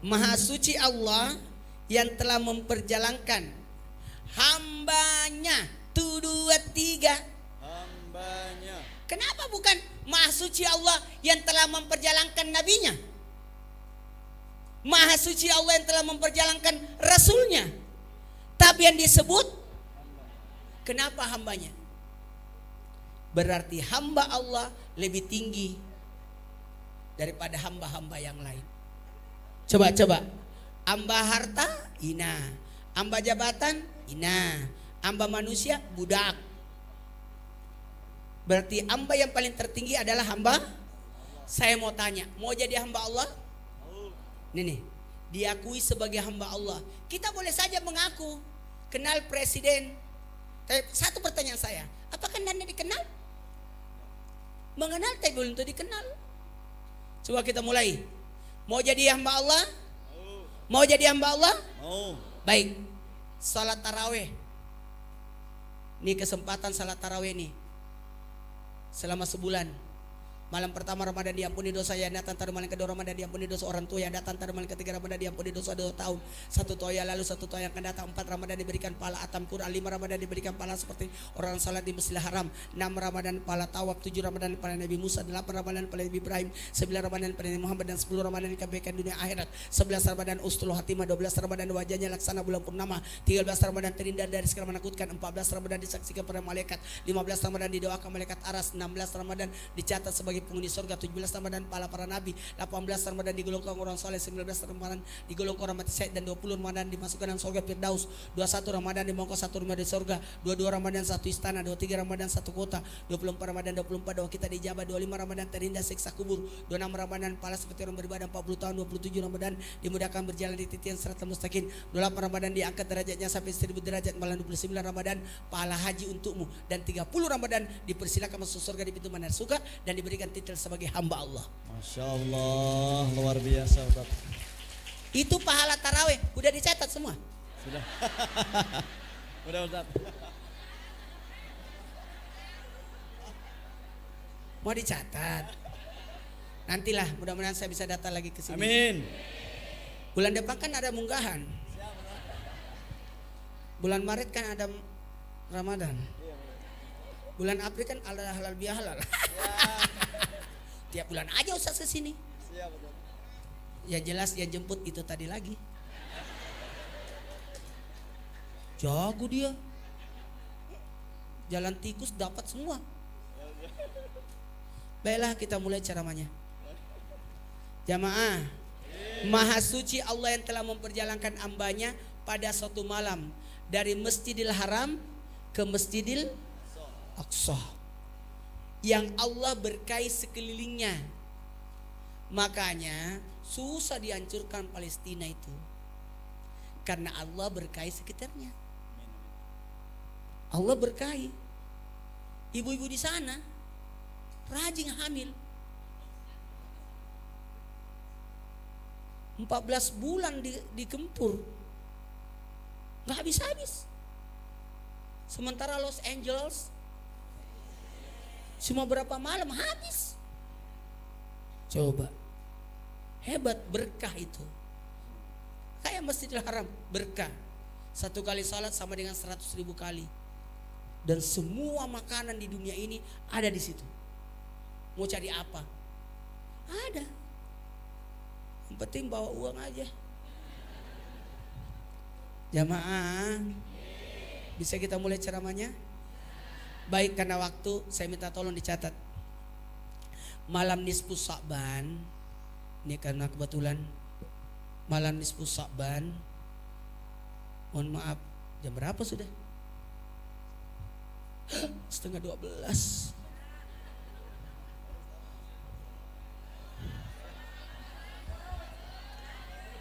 Maha suci Allah yang telah memperjalankan hambanya. 1, 2, 3. Hambanya. Kenapa bukan Maha suci Allah yang telah memperjalankan nabinya? Maha suci Allah yang telah memperjalankan rasulnya. Tapi yang disebut, kenapa hambanya? Berarti hamba Allah lebih tinggi daripada hamba-hamba yang lain. Coba. Hamba harta, ina. Hamba jabatan, ina. Hamba manusia, budak. Berarti hamba yang paling tertinggi adalah hamba. Saya mau tanya, mau jadi hamba Allah? Nih, diakui sebagai hamba Allah. Kita boleh saja mengaku kenal presiden. Tapi satu pertanyaan saya, apakah Anda dikenal? Mengenal tapi belum tentu dikenal. Coba kita mulai. Mau jadi hamba Allah? Mau jadi hamba Allah? Mau. Baik. Salat tarawih. Ini kesempatan salat tarawih nih. Selama sebulan. Malam pertama Ramadan diampuni dosa yang datang, pada malam kedua Ramadan diampuni dosa orang tua yang datang, pada malam ketiga Ramadan diampuni dosa 2 tahun. 1 tahun yang lalu, 1 tahun yang akan datang. 4 Ramadan diberikan pahala atam Quran, 5 Ramadan diberikan pahala seperti orang salat di Masjidil Haram, 6 Ramadan pahala tawaf, 7 Ramadan pahala Nabi Musa, 8 Ramadan pahala Nabi Ibrahim, 9 Ramadan pahala Nabi Muhammad, dan 10 Ramadan kebaikan dunia akhirat. 11 Ramadan ustul hatimah, 12 Ramadan wajahnya laksana bulan purnama, 13 Ramadan terhindar dari segala menakutkan, 14 Ramadan disaksikan para malaikat, 15 Ramadan didoakan malaikat aras, 16 Ramadan dicatat sebagai penghuni surga, 17 Ramadan pahala para nabi, 18 Ramadan digolongkan orang soleh, 19 Ramadan digolongkan orang mati syahid, dan 20 Ramadan dimasukkan dalam surga Firdaus, 21 Ramadan dimongkos 1 rumah di surga, 22 Ramadan 1 istana, 23 Ramadan 1 kota, 24 Ramadan 24 doa kita dijabah, 25 Ramadan terhindar siksa kubur, 26 Ramadan pahala seperti orang beribadah 40 tahun, 27 Ramadan dimudahkan berjalan di titian siratal mustaqim, 28 Ramadan diangkat derajatnya sampai 1000 derajat, malam 29 Ramadan pahala haji untukmu, dan 30 Ramadan dipersilakan masuk surga di pintu mana suka, dan diberikan titel sebagai hamba Allah. Masya Allah, luar biasa Ustaz. Itu pahala tarawih, udah dicatat semua. Sudah. Udah Ustaz. Mau dicatat. Nantilah, mudah-mudahan saya bisa datang lagi ke sini. Amin. Bulan depan kan ada munggahan. Bulan Maret kan ada Ramadan. Bulan April kan ada halal bihalal. Tiap bulan aja Ustaz ke sini. Ya jelas yang jemput itu tadi lagi. Jago dia. Jalan tikus dapat semua. Baiklah kita mulai ceramahnya. Jamaah, Maha suci Allah yang telah memperjalankan hambanya pada suatu malam dari Masjidil Haram ke Masjidil Aqsa, yang Allah berkahi sekelilingnya. Makanya susah dihancurkan Palestina itu, karena Allah berkahi sekitarnya. Allah berkahi. Ibu-ibu di sana rajin hamil. 14 bulan dikempur, nggak habis-habis. Sementara Los Angeles cuma berapa malam habis. Coba, hebat berkah itu. Kayak Masjidil Haram berkah. 1 kali salat sama dengan 100.000 kali. Dan semua makanan di dunia ini ada di situ. Mau cari apa? Ada. Yang penting bawa uang aja. Jamaah, bisa kita mulai ceramahnya? Baik, karena waktu saya minta tolong dicatat. Malam nisfu Sya'ban, ini karena kebetulan malam nisfu Sya'ban. Mohon maaf, jam berapa sudah? Setengah 12.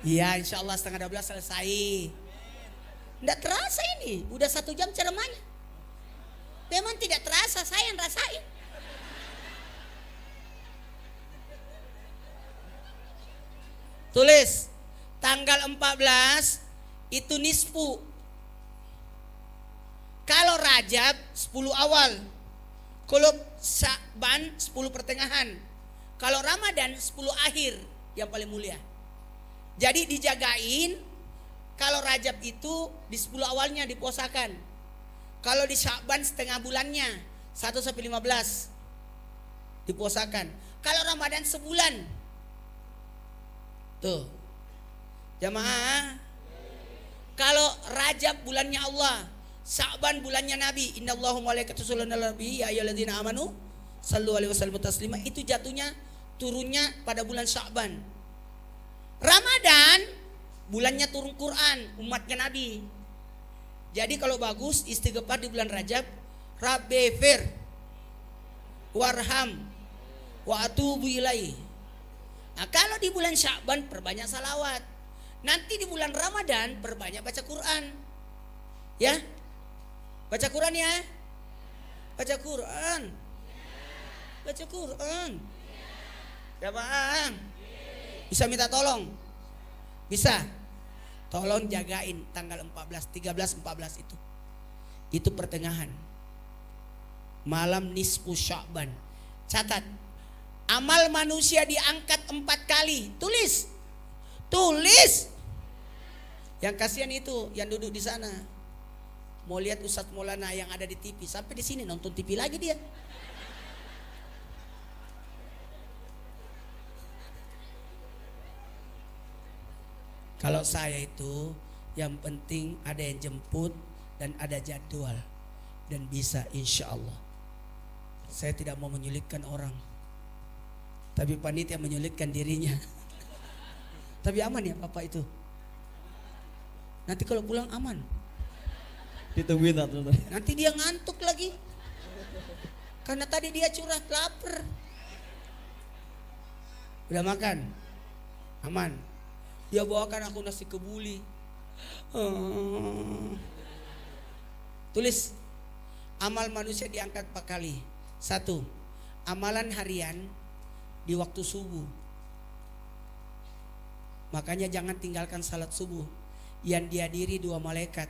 Iya, insya Allah setengah 12 selesai. Tidak terasa ini, udah 1 jam ceramahnya. Memang tidak terasa, saya yang rasain. Tulis, tanggal 14 itu nisfu. Kalau Rajab 10 awal. Kalau Sya'ban 10 pertengahan. Kalau Ramadan 10 akhir yang paling mulia. Jadi dijagain, kalau Rajab itu di 10 awalnya dipuasakan. Kalau di Sya'ban setengah bulannya 1 sampai 15 dipuasakan. Kalau Ramadan sebulan. Tuh. Jamaah. Kalau Rajab bulannya Allah, Sya'ban bulannya Nabi, innallahu malaikatahu yusholluna 'alan nabi ya ayyuhalladzina amanu shallu alaihi wasallimu taslima, itu jatuhnya turunnya pada bulan Sya'ban. Ramadan bulannya turun Quran, umatnya Nabi. Jadi kalau bagus istighfar di bulan Rajab, Rabbifir warham wa atubu ilaihi. Nah, kalau di bulan Sya'ban perbanyak salawat. Nanti di bulan Ramadan perbanyak baca Quran. Ya? Baca Quran ya? Baca Quran. Baca Quran. Ya Bang? Bisa minta tolong? Bisa? Tolong jagain tanggal 14, 13, 14 itu. Itu pertengahan. Malam nisfu Sya'ban. Catat. Amal manusia diangkat 4 kali. Tulis. Tulis. Yang kasihan itu yang duduk di sana. Mau lihat Ustadz Maulana yang ada di TV. Sampai di sini nonton TV lagi dia. Kalau saya itu yang penting ada yang jemput dan ada jadwal. Dan bisa insya Allah. Saya tidak mau menyulitkan orang. Tapi panitia menyulitkan dirinya. Tapi aman ya Bapak itu. Nanti kalau pulang aman. Ditungguin tak? Nanti dia ngantuk lagi. Karena tadi dia curhat lapar. Udah makan? Aman. Dia bawakan aku nasi kebuli. Tulis. Amal manusia diangkat 4 kali. 1. Amalan harian di waktu subuh. Makanya jangan tinggalkan salat subuh. Yang dihadiri 2 malaikat.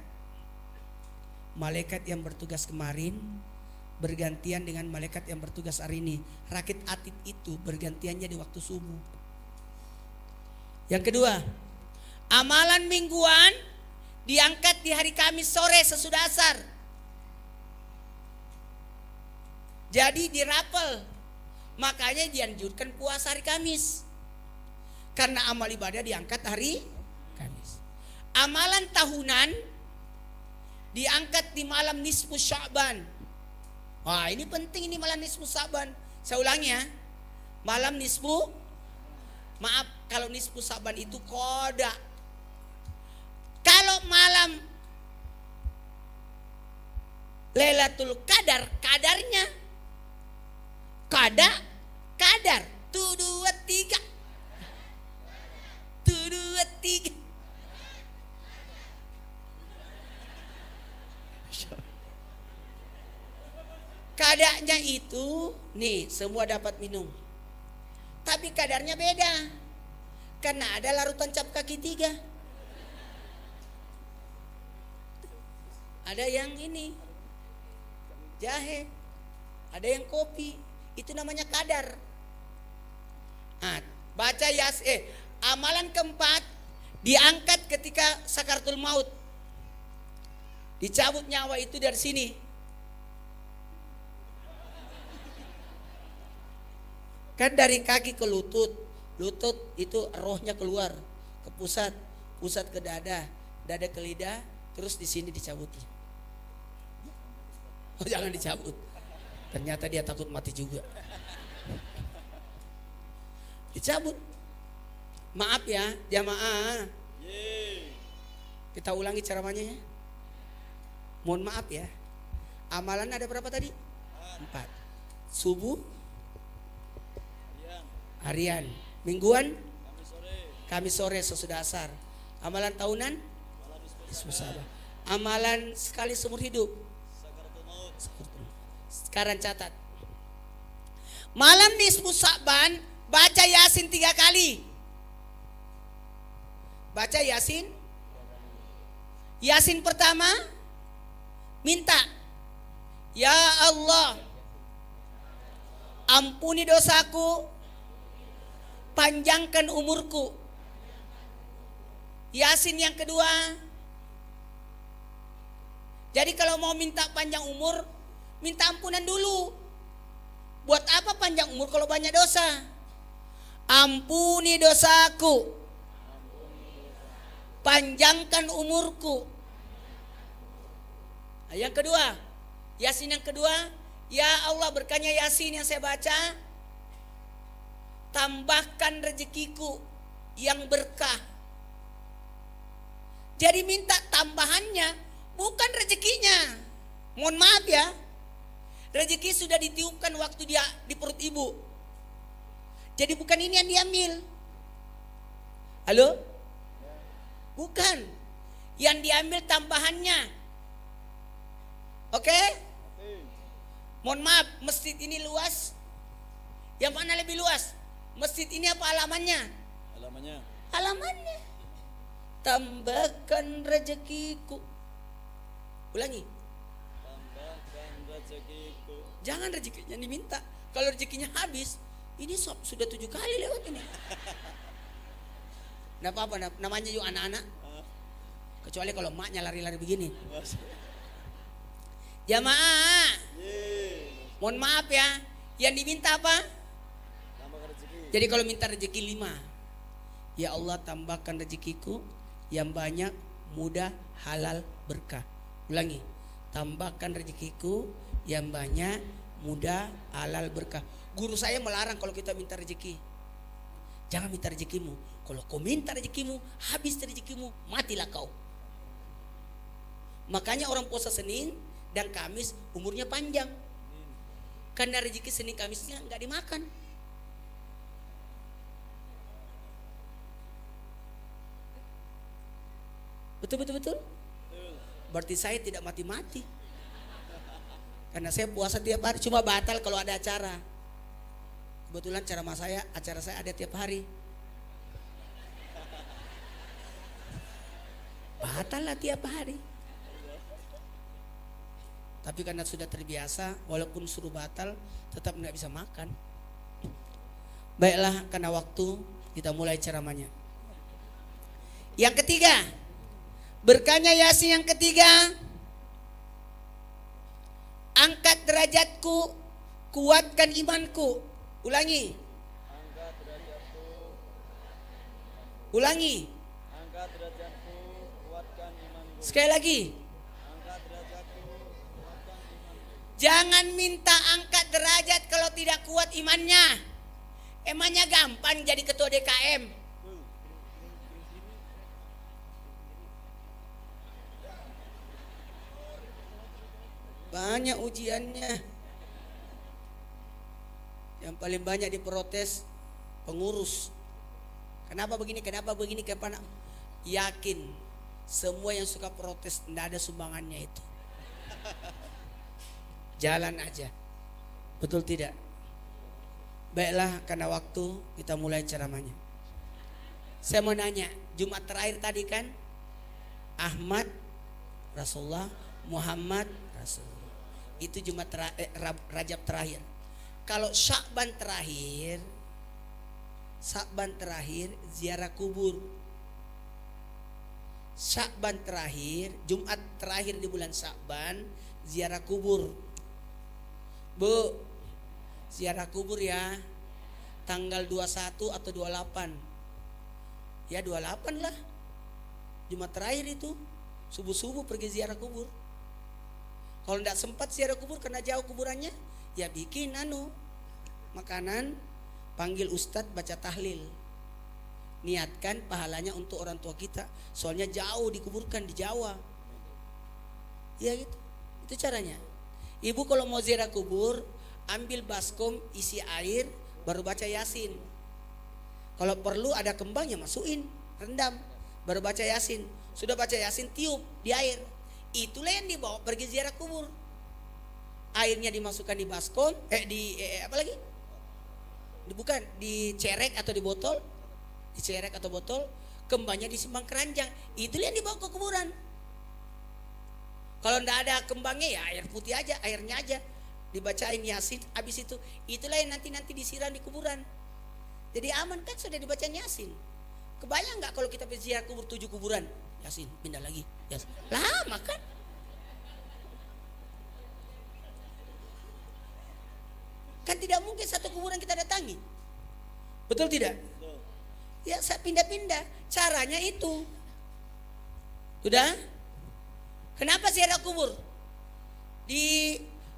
Malaikat yang bertugas kemarin bergantian dengan malaikat yang bertugas hari ini. Rakit atid itu bergantiannya di waktu subuh. Yang kedua, amalan mingguan diangkat di hari Kamis sore sesudah asar. Jadi dirapel. Makanya dianjurkan puasa hari Kamis. Karena amal ibadah diangkat hari Kamis. Amalan tahunan diangkat di malam nisfu Sya'ban. Wah, ini penting ini malam nisfu Sya'ban. Saya ulangi ya. Malam nisfu, maaf kalau nisfu Sya'ban itu qada. Kalau malam Lailatul Qadar, kadarnya kadar 1, 2, 3 1, 2, 3. Kadarnya itu nih semua dapat minum. Tapi kadarnya beda. Karena ada larutan cap kaki 3. Ada yang ini jahe, ada yang kopi. Itu namanya kadar. Nah, baca amalan keempat diangkat ketika sakaratul maut. Dicabut nyawa itu dari sini. Kan dari kaki ke lutut. Lutut itu rohnya keluar ke pusat, pusat ke dada, dada ke lidah, terus di sini dicabutnya. Oh, jangan dicabut. Ternyata dia takut mati juga. Dicabut. Maaf ya, jamaah. Kita ulangi ceramahnya ya. Mohon maaf ya. Amalan ada berapa tadi? 4. Subuh, harian, mingguan, Kamis sore sesudah asar. Amalan tahunan, amalan sekali seumur hidup. Sekarang catat. Malam nisfu Sya'ban baca Yasin 3 kali. Baca Yasin. Yasin pertama minta, ya Allah, ampuni dosaku, panjangkan umurku. Yasin yang kedua. Jadi kalau mau minta panjang umur, minta ampunan dulu. Buat apa panjang umur kalau banyak dosa? Ampuni dosaku, panjangkan umurku. Nah, yang kedua, Yasin yang kedua, ya Allah, berkahnya Yasin yang saya baca, tambahkan rezekiku yang berkah. Jadi minta tambahannya, bukan rezekinya. Mohon maaf ya, rezeki sudah ditiupkan waktu dia di perut ibu. Jadi bukan ini yang diambil. Halo? Bukan. Yang diambil tambahannya. Oke? Mohon maaf, masjid ini luas. Yang mana lebih luas? Masjid ini apa halamannya? Halamannya. Halamannya. Tambahkan rezekiku. Ulangi. Tambahkan rezekiku. Jangan rezekinya diminta. Kalau rezekinya habis, ini sudah 7 kali lewat ini. Nggak apa-apa, namanya yuk anak-anak. Kecuali kalau maknya lari-lari begini. Jamaah, mohon maaf ya, yang diminta apa? Tambahkan rezeki. Jadi kalau minta rezeki 5, ya Allah tambahkan rezekiku yang banyak, mudah, halal, berkah. Ulangi, tambahkan rezekiku yang banyak, mudah, halal, berkah. Guru saya melarang kalau kita minta rezeki. Jangan minta rezekimu. Kalau kau minta rezekimu, habis rezekimu, matilah kau. Makanya orang puasa Senin dan Kamis umurnya panjang. Karena rezeki Senin Kamisnya nggak dimakan. Betul. Berarti saya tidak mati-mati. Karena saya puasa tiap hari, cuma batal kalau ada acara. Kebetulan acara saya ada tiap hari. Batal lah tiap hari. Tapi karena sudah terbiasa, walaupun suruh batal, tetap nggak bisa makan. Baiklah, karena waktu, kita mulai ceramahnya. Yang ketiga, berkahnya Yasin yang ketiga, angkat derajatku, kuatkan imanku. Ulangi. Angkat derajatku. Ulangi. Angkat derajatku, kuatkan imanku. Sekali lagi. Angkat derajatku, kuatkan imanku. Jangan minta angkat derajat kalau tidak kuat imannya. Emangnya gampang jadi ketua DKM? Banyak ujiannya. Yang paling banyak diprotes pengurus. Kenapa begini? Kenapa? Yakin semua yang suka protes tidak ada sumbangannya itu. Jalan aja. Betul tidak? Baiklah, karena waktu kita mulai ceramahnya. Saya mau nanya, Jumat terakhir tadi kan Ahmad Rasulullah, Muhammad Rasulullah. Itu Jumat Rajab terakhir. Kalau Sya'ban terakhir ziarah kubur. Sya'ban terakhir, Jumat terakhir di bulan Sya'ban ziarah kubur. Bu, ziarah kubur ya. Tanggal 21 atau 28. Ya 28 lah. Jumat terakhir itu. Subuh-subuh pergi ziarah kubur. Kalau tidak sempat ziarah kubur karena jauh kuburannya, ya bikin makanan, panggil ustadz baca tahlil. Niatkan pahalanya untuk orang tua kita. Soalnya jauh dikuburkan di Jawa. Ya gitu. Itu caranya. Ibu kalau mau ziarah kubur, ambil baskom isi air, baru baca Yasin. Kalau perlu ada kembangnya masukin, rendam, baru baca Yasin. Sudah baca Yasin, tiup di air. Itulah yang dibawa pergi ziarah kubur. Airnya dimasukkan di baskom, apa lagi? Bukan, di cerek atau di botol. Di cerek atau botol. kembangnya disimpan keranjang. Itulah yang dibawa ke kuburan. Kalau tidak ada kembangnya ya air putih aja, airnya aja. Dibacain Yasin, habis itu itulah yang nanti disiram di kuburan. Jadi aman kan sudah dibaca Yasin. Kebayang nggak kalau kita ziarah kubur 7 kuburan? Yasin, pindah lagi. Yasin. Lama kan? Kan tidak mungkin satu kuburan kita datangi. Betul tidak? Ya saya pindah-pindah. Caranya itu. Sudah? Kenapa ziarah kubur?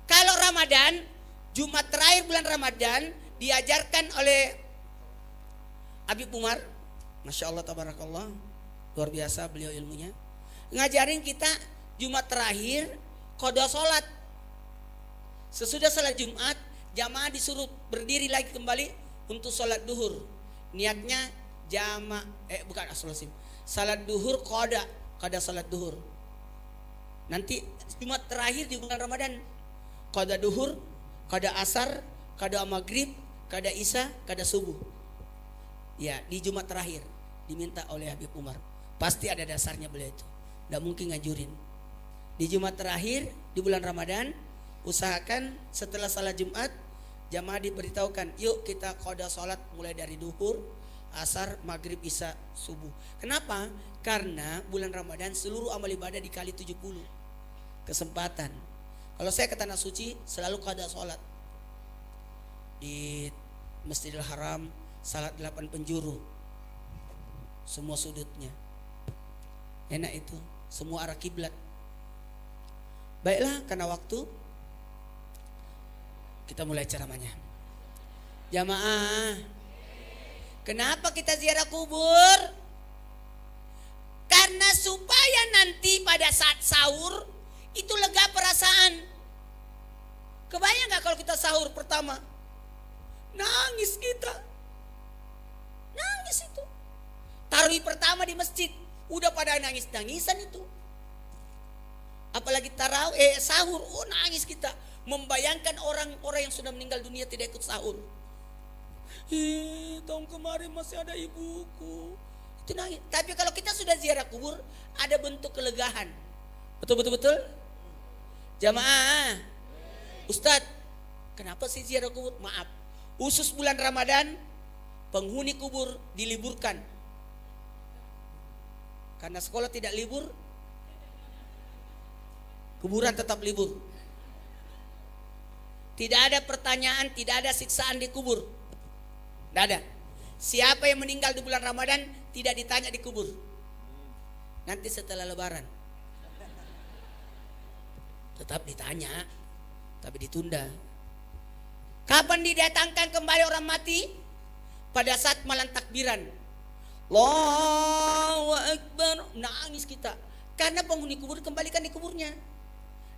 Kalau Ramadan, Jumat terakhir bulan Ramadan diajarkan oleh Habib Umar, Masya Allah tabarakallah, luar biasa beliau ilmunya. Ngajarin kita Jumat terakhir qada sholat. Sesudah sholat Jumat, jamaah disuruh berdiri lagi kembali untuk sholat duhur. Niatnya salat duhur qada salat duhur. Nanti Jumat terakhir di bulan Ramadan qada duhur, qada asar, qada maghrib, qada isya, qada subuh. Ya, di Jumat terakhir diminta oleh Habib Umar. Pasti ada dasarnya beliau itu. Tidak mungkin ngajurin. Di Jumat terakhir di bulan Ramadan, usahakan setelah salat Jumat jamaah diberitahukan, yuk kita qada salat mulai dari duhur, asar, maghrib, isya, subuh. Kenapa? Karena bulan Ramadan seluruh amal ibadah dikali 70 kesempatan. Kalau saya ke Tanah Suci selalu qada salat di Masjidil Haram, salat 8 penjuru, semua sudutnya enak itu, semua arah kiblat. Baiklah, karena waktu kita mulai ceramahnya. Jamaah, kenapa kita ziarah kubur? Karena supaya nanti pada saat sahur itu lega perasaan. Kebayang gak kalau kita sahur pertama? Nangis kita. Nangis itu. Tarawih pertama di masjid, udah pada nangis-nangisan itu. Apalagi sahur, nangis kita. Membayangkan orang-orang yang sudah meninggal dunia tidak ikut sahur. Tahun kemarin masih ada ibuku. Itu nangis. Tapi kalau kita sudah ziarah kubur, ada bentuk kelegaan. Betul. Jamaah, Ustadz, kenapa sih ziarah kubur? Maaf, khusus bulan Ramadan penghuni kubur diliburkan. Karena sekolah tidak libur, kuburan tetap libur. Tidak ada pertanyaan, tidak ada siksaan di kubur. Tidak ada. Siapa yang meninggal di bulan Ramadan tidak ditanya di kubur. Nanti setelah Lebaran tetap ditanya, tapi ditunda. Kapan didatangkan kembali orang mati? Pada saat malam takbiran. Allahu Akbar. Nangis kita. Karena penghuni kubur kembalikan di kuburnya.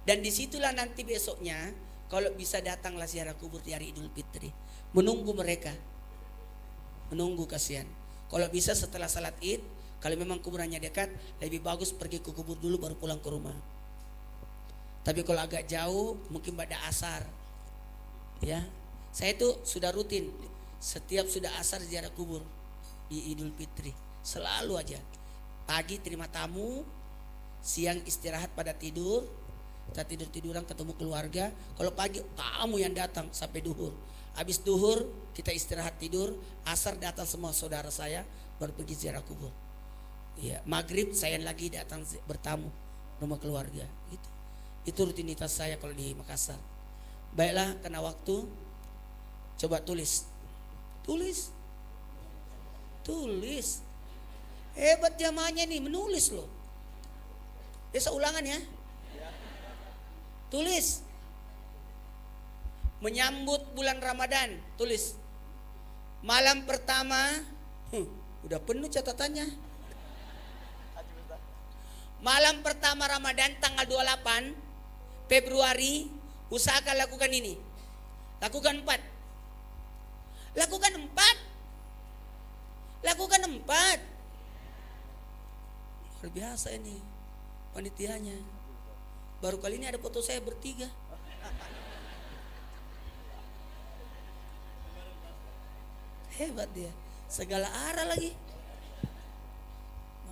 Dan disitulah nanti besoknya, kalau bisa datanglah ziarah kubur di hari Idul Fitri. Menunggu mereka. Menunggu, kasihan. Kalau bisa setelah salat Id, kalau memang kuburannya dekat, lebih bagus pergi ke kubur dulu baru pulang ke rumah. Tapi kalau agak jauh, mungkin pada asar. Ya, saya itu sudah rutin setiap sudah asar ziarah kubur di Idul Fitri. Selalu aja. Pagi terima tamu, siang istirahat pada tidur. Kita tidur-tiduran ketemu keluarga. Kalau pagi tamu yang datang sampai duhur. Habis duhur kita istirahat tidur. Asar datang semua saudara saya, baru pergi ziarah kubur. Iya, maghrib saya lagi datang bertamu rumah keluarga. Itu rutinitas saya kalau di Makassar. Baiklah, karena waktu, coba tulis. Hebat jamaahnya nih, menulis loh. Desa ulangan ya. Tulis. Menyambut bulan Ramadan, tulis. Malam pertama, udah penuh catatannya. Malam pertama Ramadan tanggal 28 Februari, usahakan lakukan ini. Lakukan 4. Luar biasa ini panitianya. Baru kali ini ada foto saya bertiga. Hebat dia. Segala arah lagi.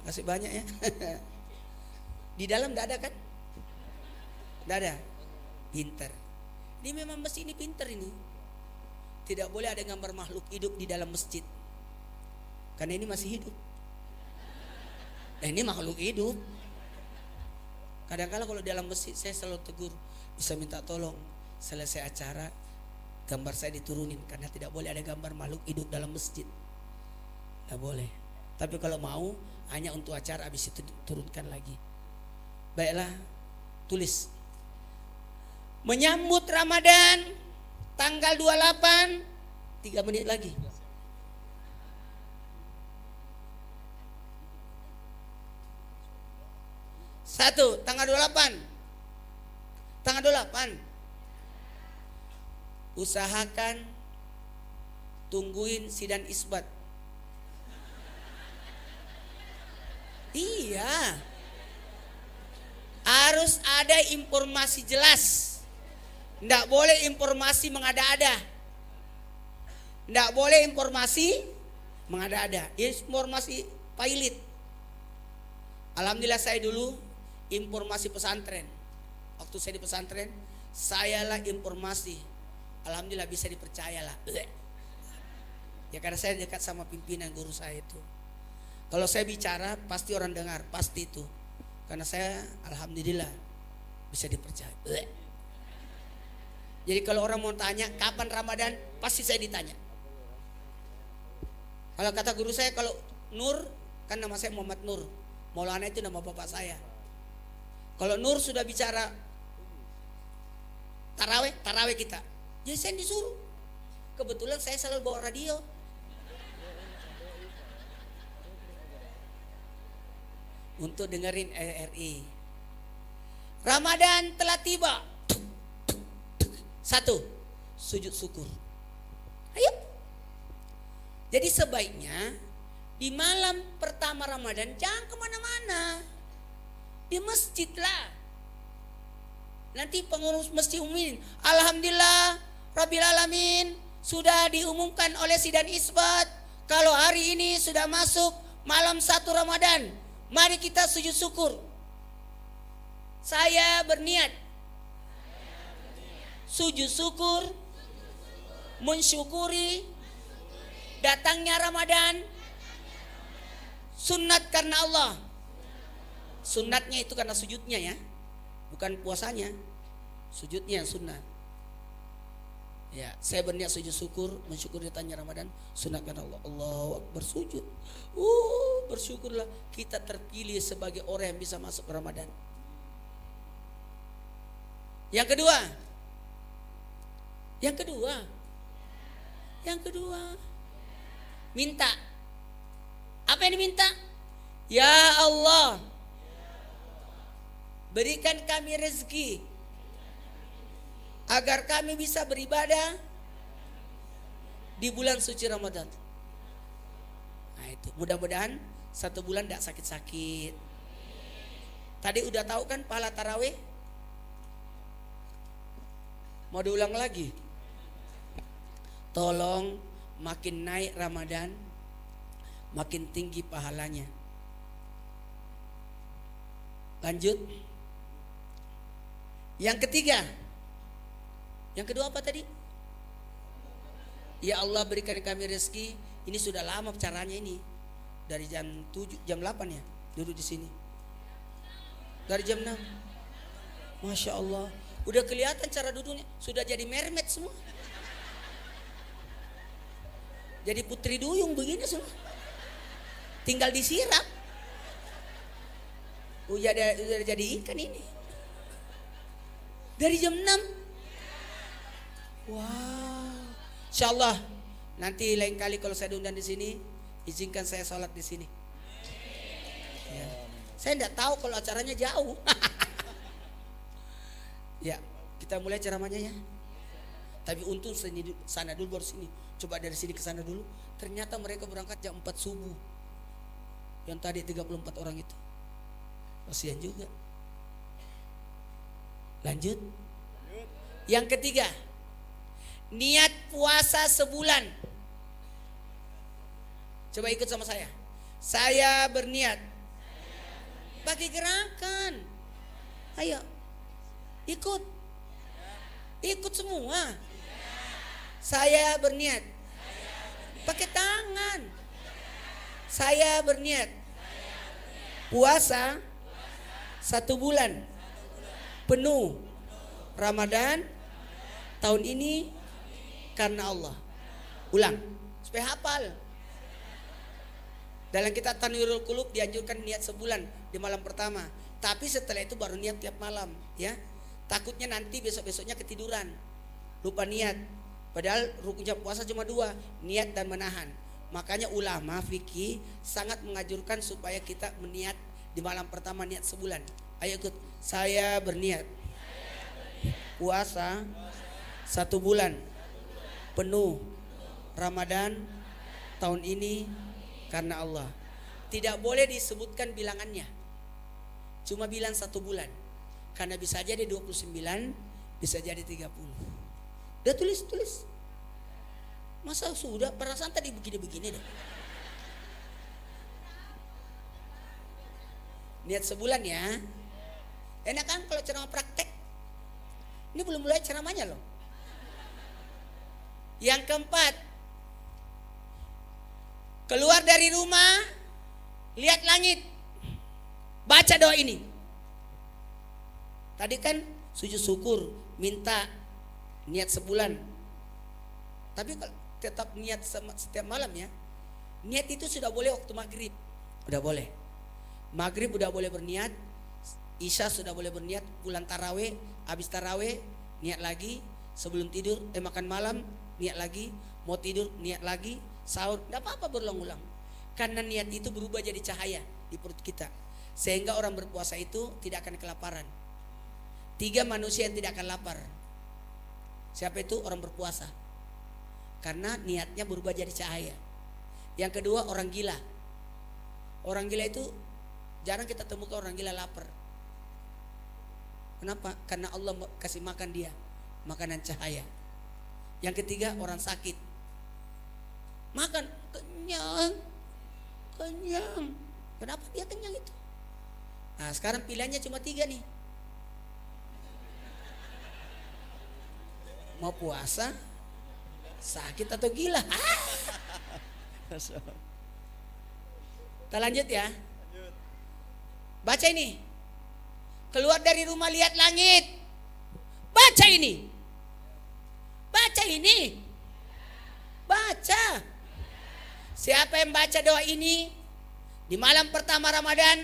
Kasih banyak ya. Di dalam enggak ada kan? Enggak ada. Pinter. Ini memang masjid ini pinter ini. Tidak boleh ada gambar makhluk hidup di dalam masjid. Karena ini masih hidup. Nah, ini makhluk hidup. Kadang-kadang kalau di dalam masjid saya selalu tegur, bisa minta tolong selesai acara gambar saya diturunin, karena tidak boleh ada gambar makhluk hidup dalam masjid. Tidak boleh. Tapi kalau mau hanya untuk acara, habis itu turunkan lagi. Baiklah, tulis. Menyambut Ramadan tanggal 28, 3 menit lagi. Satu, tanggal 28. Tanggal 28. Usahakan tungguin sidang isbat. Iya. Harus ada informasi jelas. Tidak boleh informasi mengada-ada. Tidak boleh informasi mengada-ada. Informasi pailit. Alhamdulillah saya dulu informasi pesantren. Waktu saya di pesantren, sayalah informasi. Alhamdulillah bisa dipercayalah. Ya karena saya dekat sama pimpinan guru saya itu. Kalau saya bicara pasti orang dengar, pasti itu. Karena saya alhamdulillah bisa dipercaya. Jadi kalau orang mau tanya kapan Ramadan, pasti saya ditanya. Kalau kata guru saya, kalau Nur, kan nama saya Muhammad Nur, Maulana itu nama bapak saya. Kalau Nur sudah bicara taraweh kita, jadi saya disuruh. Kebetulan saya selalu bawa radio. Untuk dengerin RRI. Ramadan telah tiba. 1. Sujud syukur. Ayo. Jadi sebaiknya di malam pertama Ramadan jangan kemana-mana. Di masjid lah. Nanti pengurus masjid umumin, alhamdulillah Rabbil Alamin, sudah diumumkan oleh sidang isbat kalau hari ini sudah masuk malam 1 Ramadan. Mari kita sujud syukur. Saya berniat sujud syukur, mensyukuri datangnya Ramadan, sunat karena Allah. Sunatnya itu karena sujudnya ya, bukan puasanya. Sujudnya yang sunnah. Ya, saya berniat sujud syukur, mensyukuri datangnya Ramadan, sunat karena Allah. Allahu Akbar, sujud. Bersyukurlah kita terpilih sebagai orang yang bisa masuk Ramadan. Yang kedua, minta. Apa yang diminta? Ya Allah, berikan kami rezeki agar kami bisa beribadah di bulan suci Ramadan. Nah itu, mudah-mudahan 1 bulan tidak sakit-sakit. Tadi udah tahu kan pahala tarawih? Mau diulang lagi? Tolong makin naik Ramadan, makin tinggi pahalanya. Lanjut. Yang ketiga. Yang kedua apa tadi? Ya Allah, berikan kami rezeki. Ini sudah lama caranya ini. Dari jam 7, jam 8 ya duduk di sini. Dari jam 6. Masya Allah. Udah kelihatan cara duduknya. Sudah jadi mermaid semua. Jadi putri duyung begini semua. Tinggal disiram. Udah jadi ikan ini. Dari jam 6. Wow. Insyaallah nanti lain kali kalau saya diundang di sini, izinkan saya sholat di sini. Ya. Saya tidak tahu kalau acaranya jauh. Ya, kita mulai ceramahnya ya. Tapi untung sana dulu baru sini. Coba dari sini ke sana dulu. Ternyata mereka berangkat jam 4 subuh. Yang tadi 34 orang itu. Kasihan juga. Lanjut. Yang ketiga, niat puasa sebulan. Coba ikut sama saya. Saya berniat Pakai gerakan. Ayo. Ikut. Ikut semua. Saya berniat. Pakai tangan. Saya berniat. Puasa 1 bulan penuh Ramadan tahun ini karena Allah. Ulang supaya hafal. Dalam kitab Tanwirul Qulub dianjurkan niat sebulan di malam pertama. Tapi setelah itu baru niat tiap malam, ya. Takutnya nanti besok-besoknya ketiduran, lupa niat. Padahal rukunnya puasa cuma 2, niat dan menahan. Makanya ulama fikih sangat menganjurkan supaya kita meniat di malam pertama niat sebulan. Ayo ikut. Saya berniat puasa 1 bulan penuh Ramadan tahun ini karena Allah. Tidak boleh disebutkan bilangannya. Cuma bilang 1 bulan. Karena bisa jadi 29, bisa jadi 30. Udah tulis. Masa sudah perasaan tadi begini-begini deh. Niat sebulan ya. Enak kan kalau ceramah praktek. Ini belum mulai ceramahnya loh. Yang keempat, keluar dari rumah, lihat langit, baca doa ini. Tadi kan sujud syukur, minta niat sebulan. Tapi kalau tetap niat setiap malam ya. Niat itu sudah boleh waktu maghrib, udah boleh. Maghrib udah boleh berniat, Isya sudah boleh berniat, pulang taraweh, habis taraweh niat lagi, sebelum tidur makan malam niat lagi, mau tidur niat lagi, sahur, tidak apa-apa berulang-ulang. Karena niat itu berubah jadi cahaya di perut kita, sehingga orang berpuasa itu tidak akan kelaparan. 3 manusia yang tidak akan lapar. Siapa itu? Orang berpuasa. Karena niatnya berubah jadi cahaya. Yang kedua, orang gila. Orang gila itu jarang kita temukan orang gila lapar. Kenapa? Karena Allah kasih makan dia makanan cahaya. Yang ketiga, orang sakit. Makan kenyang. Kenapa dia kenyang itu? Nah, sekarang pilihannya cuma 3 nih. Mau puasa, sakit atau gila? Kita lanjut ya. Baca ini. Keluar dari rumah lihat langit. Baca ini. Baca. Siapa yang baca doa ini di malam pertama Ramadan,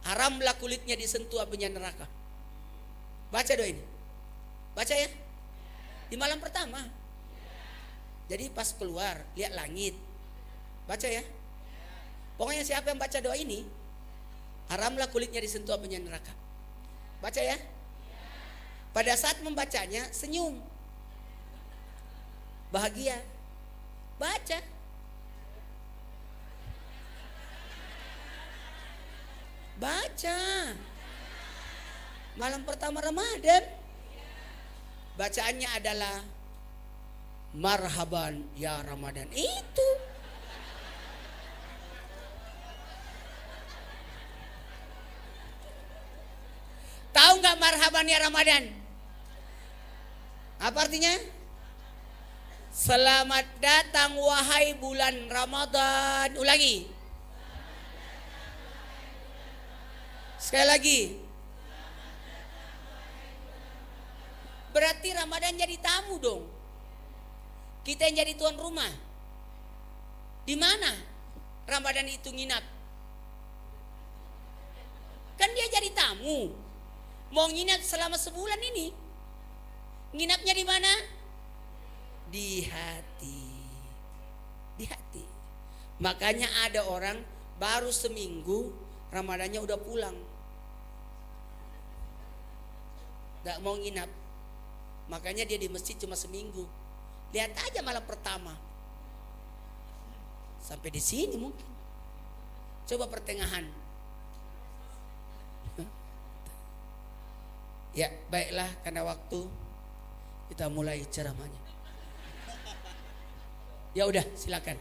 haramlah kulitnya disentuh apinya neraka. Baca doa ini. Baca ya. Di malam pertama. Jadi pas keluar lihat langit. Baca ya. Pokoknya siapa yang baca doa ini, haramlah kulitnya disentuh apinya neraka. Baca ya. Pada saat membacanya senyum, bahagia. Baca. Malam pertama Ramadan. Bacaannya adalah marhaban ya Ramadan. Itu. Tahu nggak marhaban ya Ramadan? Apa artinya? Selamat datang wahai bulan Ramadan. Ulangi. Sekali lagi. Berarti Ramadan jadi tamu dong. Kita yang jadi tuan rumah. Di mana Ramadan itu nginap? Kan dia jadi tamu. Mau nginap selama sebulan ini. Nginapnya di mana? Di hati. Di hati. Makanya ada orang baru seminggu Ramadannya udah pulang. Gak mau nginap. Makanya dia di masjid cuma seminggu. Lihat aja malam pertama. Sampai di sini mungkin. Coba pertengahan. Ya, baiklah, karena waktu kita mulai ceramahnya. Ya udah, silakan.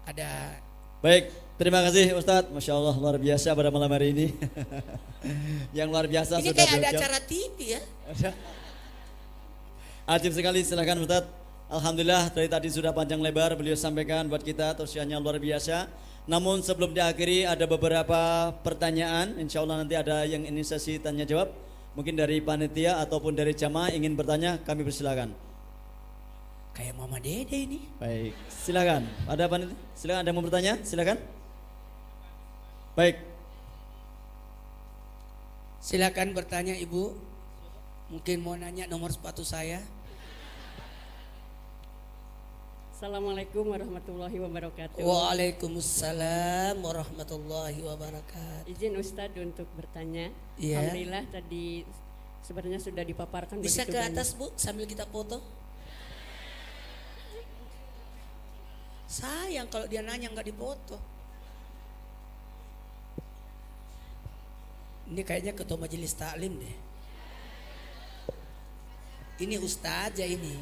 Ada Baik, terima kasih Ustadz. Masya Allah luar biasa pada malam hari ini. Yang luar biasa Ini sudah kayak ada berucap. acara TV ya. Ajib sekali, silakan Ustadz. Alhamdulillah dari tadi sudah panjang lebar beliau sampaikan buat kita tausiahnya luar biasa. Namun sebelum diakhiri ada beberapa pertanyaan. Insya Allah nanti ada yang ini sesi tanya jawab. Mungkin dari panitia ataupun dari jamaah ingin bertanya, kami persilakan. Kayak Mama Dede ini. Baik, silakan. Ada panitia? Silakan, ada yang mau bertanya? Silakan. Baik, Silakan bertanya Ibu. Mungkin mau nanya nomor sepatu saya. Assalamualaikum warahmatullahi wabarakatuh. Waalaikumsalam warahmatullahi wabarakatuh. Izin Ustadz untuk bertanya. Iya. Alhamdulillah tadi sebenarnya sudah dipaparkan Bisa begitu ke banyak. atas Bu sambil kita foto. Sayang kalau dia nanya nggak dipoto. Ini kayaknya ketua majelis taklim deh. Ini ustazah ini.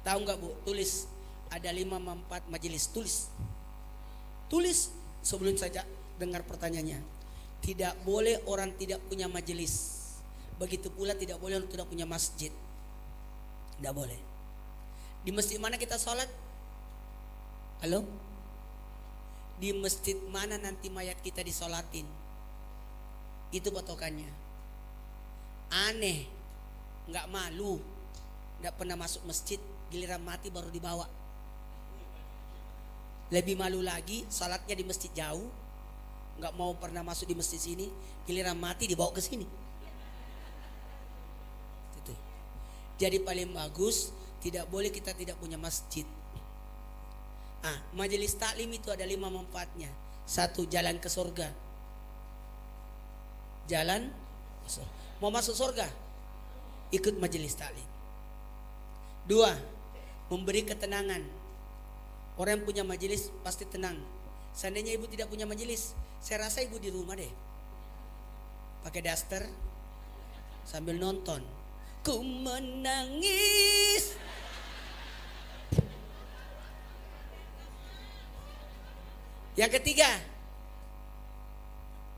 Tahu nggak Bu? Tulis ada 5 manfaat majelis. Tulis sebelum saja dengar pertanyaannya. Tidak boleh orang tidak punya majelis. Begitu pula tidak boleh orang tidak punya masjid. Tidak boleh. Di masjid mana kita sholat? Halo? Di masjid mana nanti mayat kita disolatin? Itu patokannya. Aneh, nggak malu, nggak pernah masuk masjid, giliran mati baru dibawa. Lebih malu lagi, salatnya di masjid jauh, nggak mau pernah masuk di masjid sini, giliran mati dibawa ke sini. Itu. Jadi paling bagus, tidak boleh kita tidak punya masjid. Majelis taklim itu ada 5 manfaatnya. 1, jalan ke surga. Jalan mau masuk surga, ikut majelis taklim. 2, memberi ketenangan. Orang yang punya majelis pasti tenang. Seandainya ibu tidak punya majelis, saya rasa ibu di rumah deh, pakai daster sambil nonton. Ku menangis. Yang ketiga,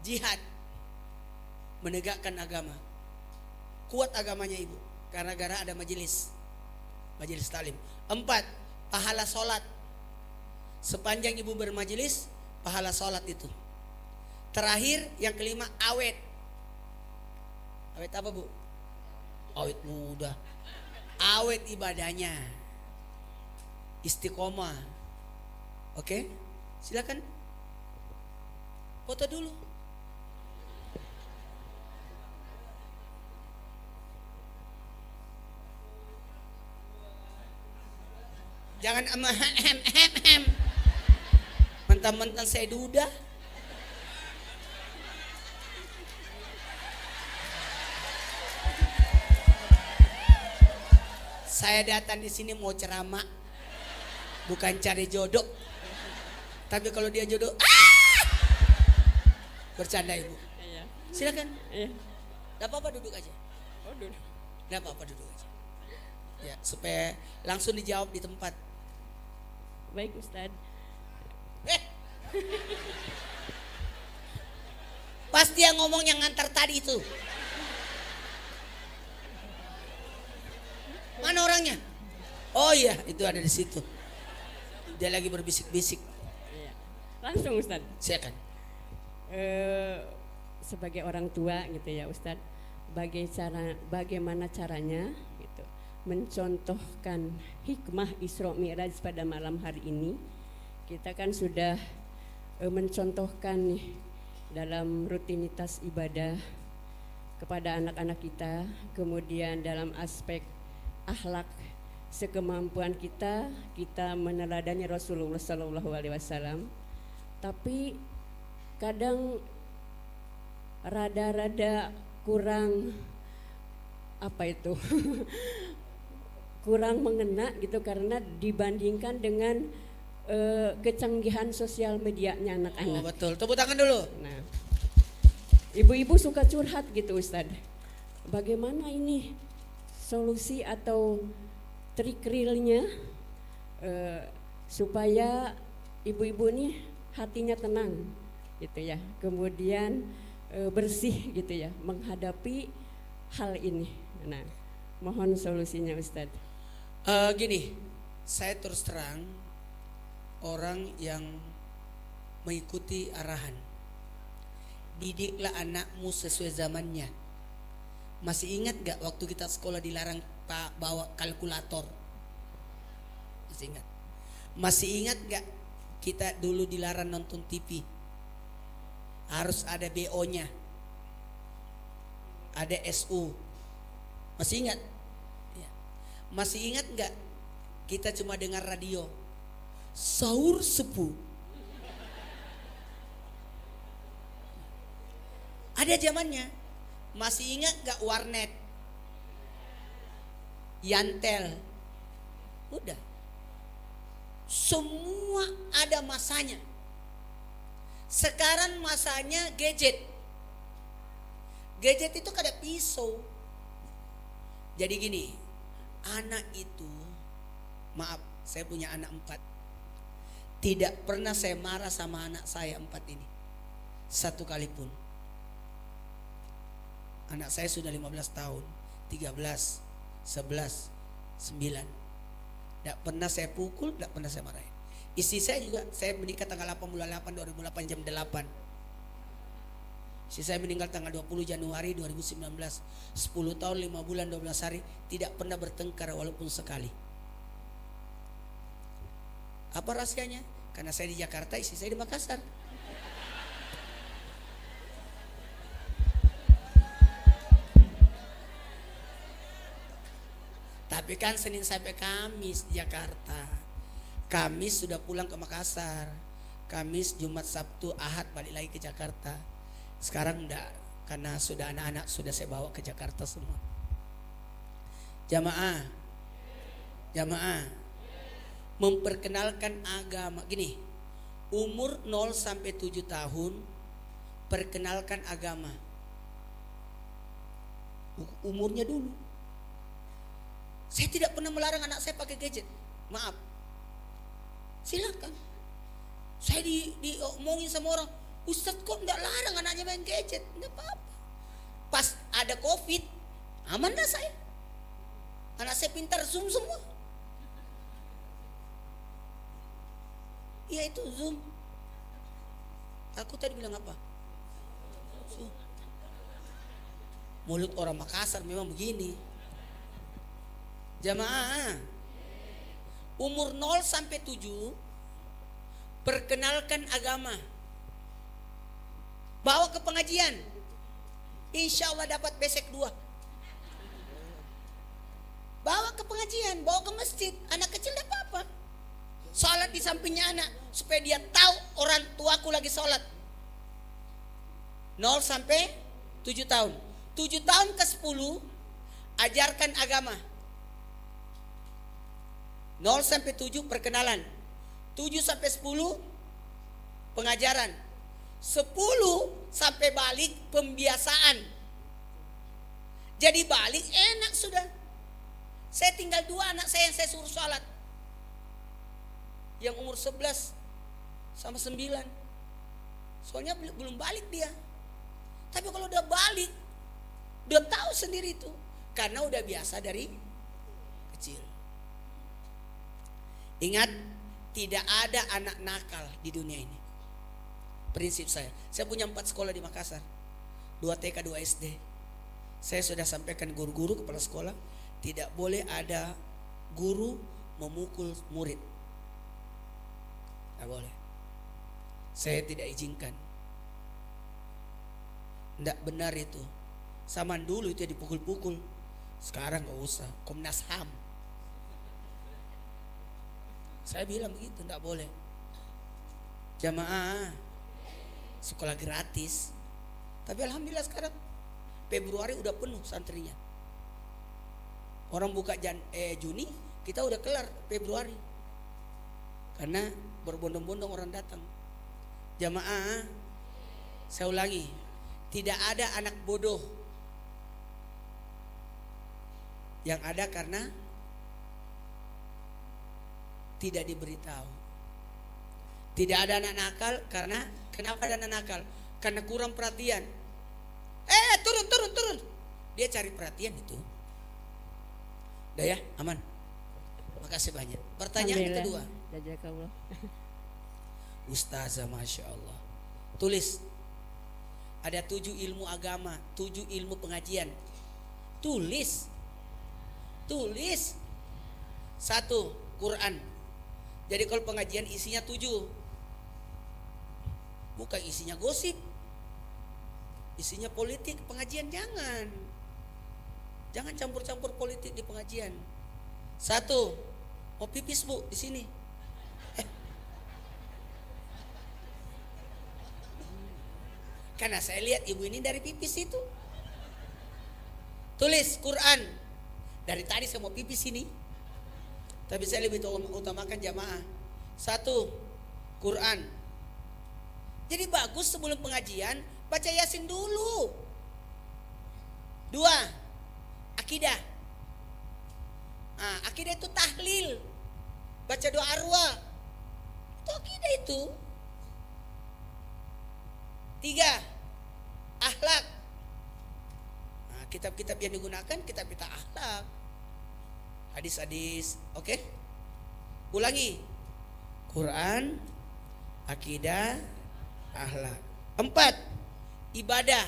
jihad, menegakkan agama. Kuat agamanya ibu karena gara ada majelis taklim. 4, pahala sholat. Sepanjang ibu bermajelis, pahala sholat itu. Terakhir yang kelima, awet. Awet apa Bu? Awet muda. Awet ibadahnya. Istiqomah. Oke? Silakan. Foto dulu. Jangan mentang-mentang saya duda. Saya datang di sini mau ceramah, bukan cari jodoh. Tapi kalau dia jodoh, bercanda ibu. Iya. Silakan. Iya. Gak apa-apa duduk aja. Oh, duduk. Gak apa-apa duduk aja. Ya supaya langsung dijawab di tempat. Baik Ustadz. Pasti yang ngomong yang ngantar tadi itu. Mana orangnya? Oh iya, itu ada di situ. Dia lagi berbisik-bisik. Iya. Langsung Ustadz. Silakan. Sebagai orang tua gitu ya Ustadz, bagaimana caranya gitu mencontohkan hikmah Isra Mi'raj pada malam hari ini. Kita kan sudah mencontohkan nih dalam rutinitas ibadah kepada anak-anak kita, kemudian dalam aspek akhlak sekemampuan kita meneladani Rasulullah SAW. Tapi kadang rada-rada kurang kurang mengena gitu karena dibandingkan dengan kecanggihan sosial medianya anak-anak. Oh betul, tepuk tangan dulu. Nah, ibu-ibu suka curhat gitu Ustadz. Bagaimana ini solusi atau trik realnya supaya ibu-ibu nih hatinya tenang gitu ya, kemudian bersih gitu ya menghadapi hal ini. Nah, mohon solusinya Ustadz. Gini, saya terus terang orang yang mengikuti arahan. Didiklah anakmu sesuai zamannya. Masih ingat gak waktu kita sekolah dilarang Pak bawa kalkulator? Masih ingat? Masih ingat gak kita dulu dilarang nonton TV? Harus ada BO-nya, ada SU. Masih ingat? Ya. Masih ingat gak kita cuma dengar radio? Sahur sepuh. Ada zamannya. Masih ingat gak warnet? Yantel. Udah. Semua ada masanya. Sekarang masanya gadget. Gadget itu kayak pisau. Jadi gini, anak itu, maaf, saya punya anak 4. Tidak pernah saya marah sama anak saya 4 ini. Satu kali pun. Anak saya sudah 15 tahun, 13, 11, 9. Tidak pernah saya pukul, tidak pernah saya marahin. Istri saya juga, saya menikah tanggal 8 bulan 8 2008 jam 8. Istri saya meninggal tanggal 20 Januari 2019. 10 tahun 5 bulan 12 hari tidak pernah bertengkar walaupun sekali. Apa rahasianya? Karena saya di Jakarta, istri saya di Makassar. Tapi kan Senin sampai Kamis di Jakarta. Kamis sudah pulang ke Makassar. Kamis, Jumat, Sabtu, Ahad balik lagi ke Jakarta. Sekarang enggak, karena sudah anak-anak sudah saya bawa ke Jakarta semua. Jamaah, jamaah, memperkenalkan agama. Gini, umur 0 sampai 7 tahun perkenalkan agama. Umurnya dulu. Saya tidak pernah melarang anak saya pakai gadget. Maaf. Silakan. Saya diomongin sama orang, Ustadz kok enggak larang anaknya main gadget? Enggak apa-apa. Pas ada Covid, aman dah saya. Anak saya pintar Zoom semua. Iya itu Zoom. Aku tadi bilang apa? Zoom. Mulut orang Makassar memang begini. Jamaah, umur 0 sampai 7 perkenalkan agama. Bawa ke pengajian, insya Allah dapat besek 2. Bawa ke pengajian, bawa ke masjid. Anak kecil tidak apa-apa. Sholat di sampingnya anak, supaya dia tahu orang tuaku lagi sholat. 0 sampai 7 tahun. 7 tahun ke 10 ajarkan agama. 0 sampai 7 perkenalan. 7 sampai 10 pengajaran. 10 sampai balik pembiasaan. Jadi balik enak sudah. Saya tinggal 2 anak saya yang saya suruh sholat. Yang umur 11 sama 9. Soalnya belum balik dia. Tapi kalau udah balik, udah tahu sendiri itu. Karena udah biasa dari kecil. Ingat, tidak ada anak nakal di dunia ini. Prinsip saya punya 4 sekolah di Makassar, 2 TK 2 SD. Saya sudah sampaikan guru-guru, kepala sekolah, tidak boleh ada guru memukul murid. Tidak boleh. Saya tidak izinkan. Tidak benar itu. Zaman dulu itu dipukul-pukul. Sekarang gak usah. Komnas HAM. Saya bilang begitu, tidak boleh. Jamaah, sekolah gratis. Tapi alhamdulillah sekarang Februari udah penuh santrinya. Orang buka Juni, kita udah kelar Februari. Karena berbondong-bondong orang datang. Jamaah, saya ulangi, tidak ada anak bodoh. Yang ada karena tidak diberitahu. Tidak ada anak nakal karena kenapa ada anak nakal? Karena kurang perhatian. Turun. Dia cari perhatian itu. Udah ya, aman. Makasih banyak. Pertanyaan kedua. Jazakallah. Ustazah, Masya Allah. Tulis. Ada 7 ilmu agama, 7 ilmu pengajian. Tulis. 1, Quran. Jadi kalau pengajian isinya 7. Bukan isinya gosip, isinya politik. Pengajian jangan campur-campur politik di pengajian. 1, mau pipis bu di sini. Karena saya lihat ibu ini dari pipis itu. Tulis Quran. Dari tadi saya mau pipis ini, tapi saya lebih utamakan jamaah. 1, Quran. Jadi bagus sebelum pengajian baca Yasin dulu. 2, akidah. Akidah itu tahlil, baca doa arwah. Itu akidah itu. 3, akhlak. Kitab-kitab yang digunakan kitab-kitab akhlak. Hadis-hadis, oke? Ulangi. Quran, akidah, akhlak. 4, ibadah.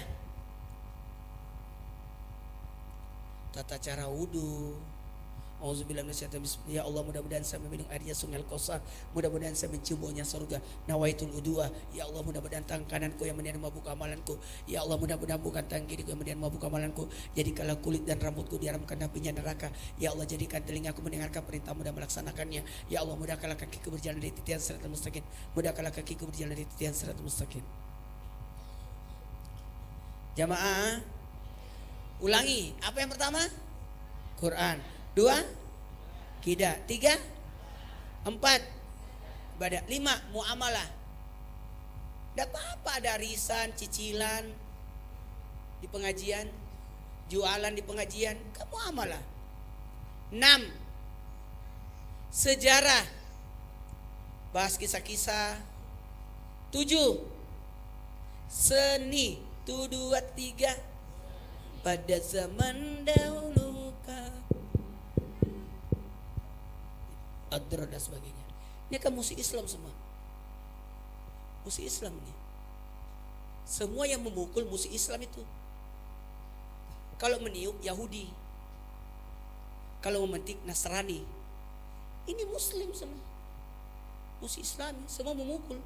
Tata cara wudu. Auzubillahi minasyaitonir rajim. Ya Allah, mudah-mudahan saya meminum airnya sungai Al-Kausar. Mudah-mudahan saya mencium baunya surga. Nawaitul udua. Ya Allah, mudah-mudahan tangan kananku yang menerima buka amalanku. Ya Allah, mudah-mudahan bukan tangan kiriku yang menerima buka amalanku. Jadikanlah kulit dan rambutku diharamkan apinya neraka. Ya Allah, jadikan telingaku mendengarkan perintahmu dan melaksanakannya. Ya Allah, mudahkanlah kakiku berjalan di titian siratal mustaqim. Mudahkanlah kakiku berjalan di titian siratal mustaqim. Jamaah, ulangi. Apa yang pertama? Quran. 2, akidah. 3, 4, ibadah. 5, muamalah. Tidak apa-apa ada arisan, cicilan di pengajian, jualan di pengajian, kamu muamalah. 6, sejarah, bahas kisah-kisah. 7, seni. 1, 2, 3, pada zaman dahulu Adra dan sebagainya. Ini kan musik Islam semua. Musik Islam ini. Semua yang memukul musik Islam itu. Kalau meniup Yahudi. Kalau memetik Nasrani. Ini Muslim semua. Musik Islami semua memukul.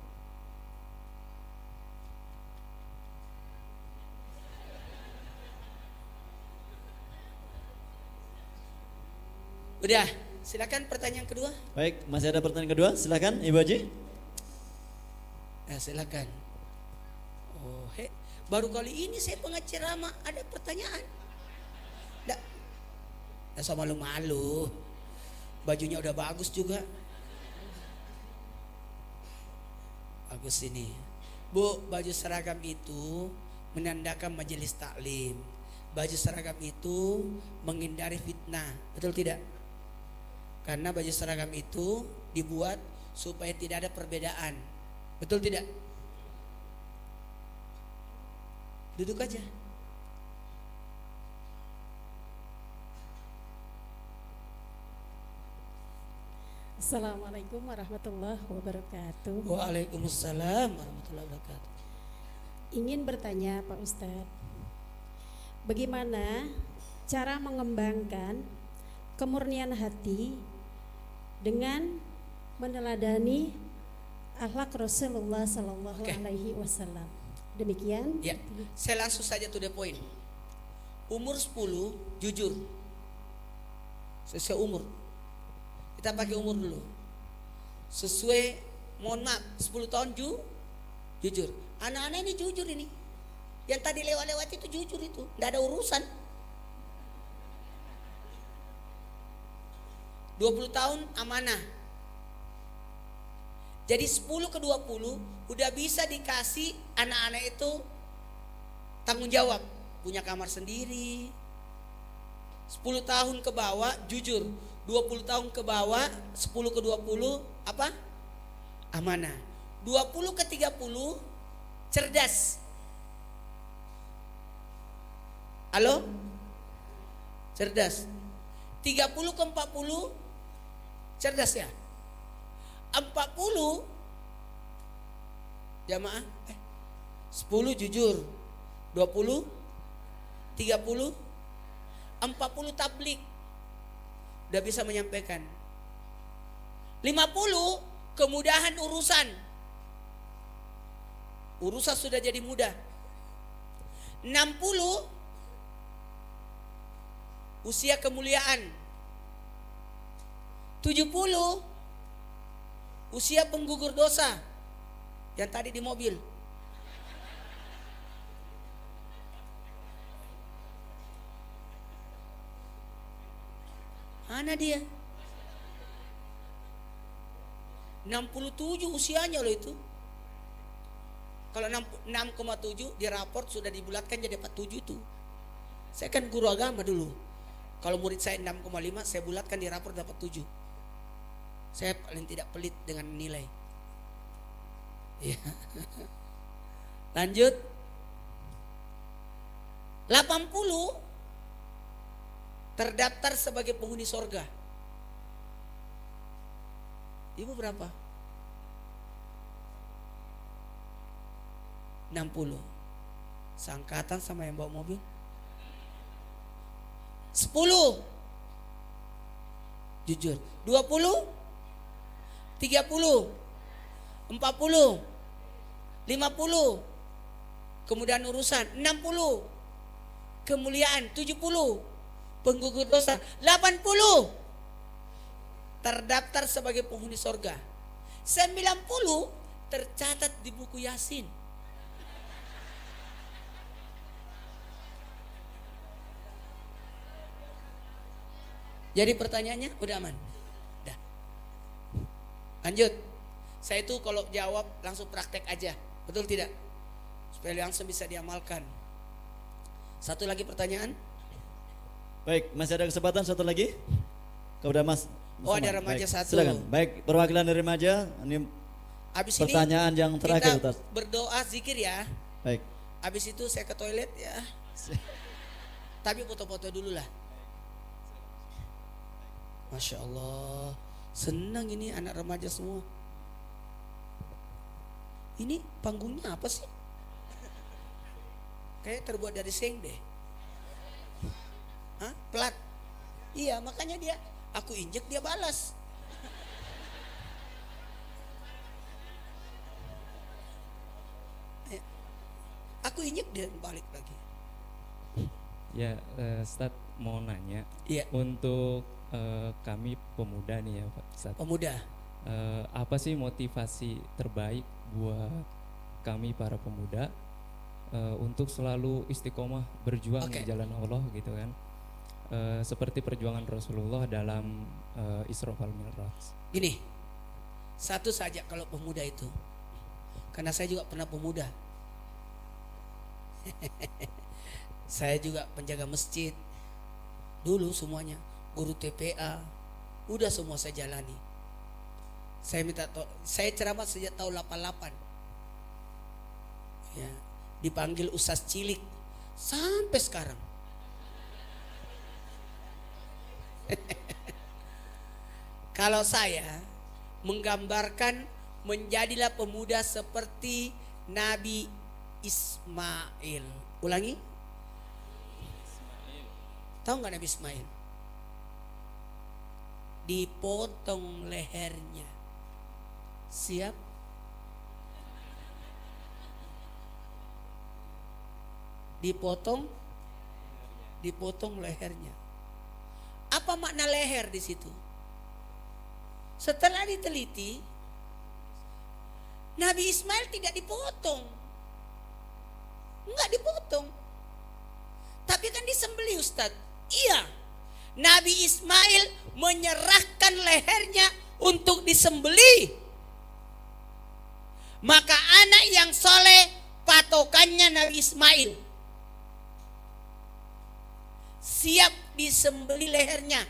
Udah. Silakan pertanyaan kedua. Baik, masih ada pertanyaan kedua. Silakan Ibu Haji. Silakan. Baru kali ini saya pengacara ada pertanyaan. Nggak usah malu-malu. Bajunya udah bagus juga. Bagus ini. Bu, baju seragam itu menandakan majelis taklim. Baju seragam itu menghindari fitnah. Betul tidak? Karena baju seragam itu dibuat supaya tidak ada perbedaan. Betul tidak? Duduk aja. Assalamualaikum warahmatullahi wabarakatuh. Waalaikumsalam warahmatullahi wabarakatuh. Ingin bertanya Pak Ustadz, bagaimana cara mengembangkan kemurnian hati dengan meneladani akhlak Rasulullah Sallallahu Alaihi Wasallam. Demikian. Ya, saya langsung saja to the point. Umur 10 jujur. Sesuai umur. Kita pakai umur dulu. Sesuai, mohon maaf, 10 tahun jujur. Anak-anak ini jujur ini. Yang tadi lewat-lewat itu jujur itu, nggak ada urusan. 20 tahun amanah. Jadi 10 ke 20 udah bisa dikasih anak-anak itu tanggung jawab, punya kamar sendiri. 10 tahun ke bawah jujur, 20 tahun ke bawah 10 ke 20 apa? Amanah. 20 ke 30 cerdas. Halo? Cerdas. 30 ke 40 cerdas ya. 40 jamaah 10 jujur. 20 30 40 tablik. Udah bisa menyampaikan. 50 kemudahan urusan. Urusan sudah jadi mudah. 60 usia kemuliaan. 70 usia penggugur dosa. Yang tadi di mobil. Mana dia? 67 usianya loh itu. Kalau 6,7 di raport sudah dibulatkan jadi 47 itu. Saya kan guru agama dulu. Kalau murid saya 6,5 saya bulatkan di raport dapat 7. Saya paling tidak pelit dengan nilai. Ya. Lanjut. 80 terdaftar sebagai penghuni sorga. Ibu berapa? 60. Seangkatan sama yang bawa mobil. 10 jujur. 20 30 40 50 kemudian urusan. 60 kemuliaan. 70 penggugur dosa. 80 terdaftar sebagai penghuni sorga. 90 tercatat di buku Yasin. Jadi pertanyaannya udah aman? Udah. Lanjut. Saya itu kalau jawab langsung praktek aja. Betul tidak? Supaya langsung bisa diamalkan. Satu lagi pertanyaan. Baik, masih ada kesempatan satu lagi kepada Mas. Oh, ada Usman. remaja Baik, satu. Silakan. Baik, perwakilan dari remaja. Ini Habis pertanyaan ini yang terakhir, kita Ustaz. berdoa zikir ya. Baik. Habis itu saya ke toilet ya. Tapi foto-foto dulu lah. Masya Allah, senang ini anak remaja semua. Ini panggungnya apa sih? Kayak terbuat dari seng deh. Hah? Plat. Iya, makanya dia aku injek dia balas. Aku injek dia balik lagi. Ya, Ustaz mau nanya. Iya. Untuk kami pemuda nih ya Pak Ustaz. Pemuda. Apa sih motivasi terbaik buat kami para pemuda untuk selalu istiqomah berjuang Oke. di jalan Allah gitu kan? Seperti perjuangan Rasulullah dalam Isra wal Mi'raj. Gini, satu saja kalau pemuda itu, karena saya juga pernah pemuda. Saya juga penjaga masjid dulu semuanya, guru TPA, udah semua saya jalani. Saya ceramah sejak tahun 88. Ya, dipanggil Ustaz Cilik sampai sekarang. Kalau saya menggambarkan menjadilah pemuda seperti Nabi Ismail. Ulangi. Tahu nggak Nabi Ismail? Dipotong lehernya. Siap? Dipotong lehernya. Apa makna leher di situ? Setelah diteliti, Nabi Ismail tidak dipotong. Enggak dipotong. Tapi kan disembelih Ustaz. Iya. Nabi Ismail menyerahkan lehernya untuk disembelih. Maka anak yang soleh patokannya Nabi Ismail. Siap disembelih lehernya.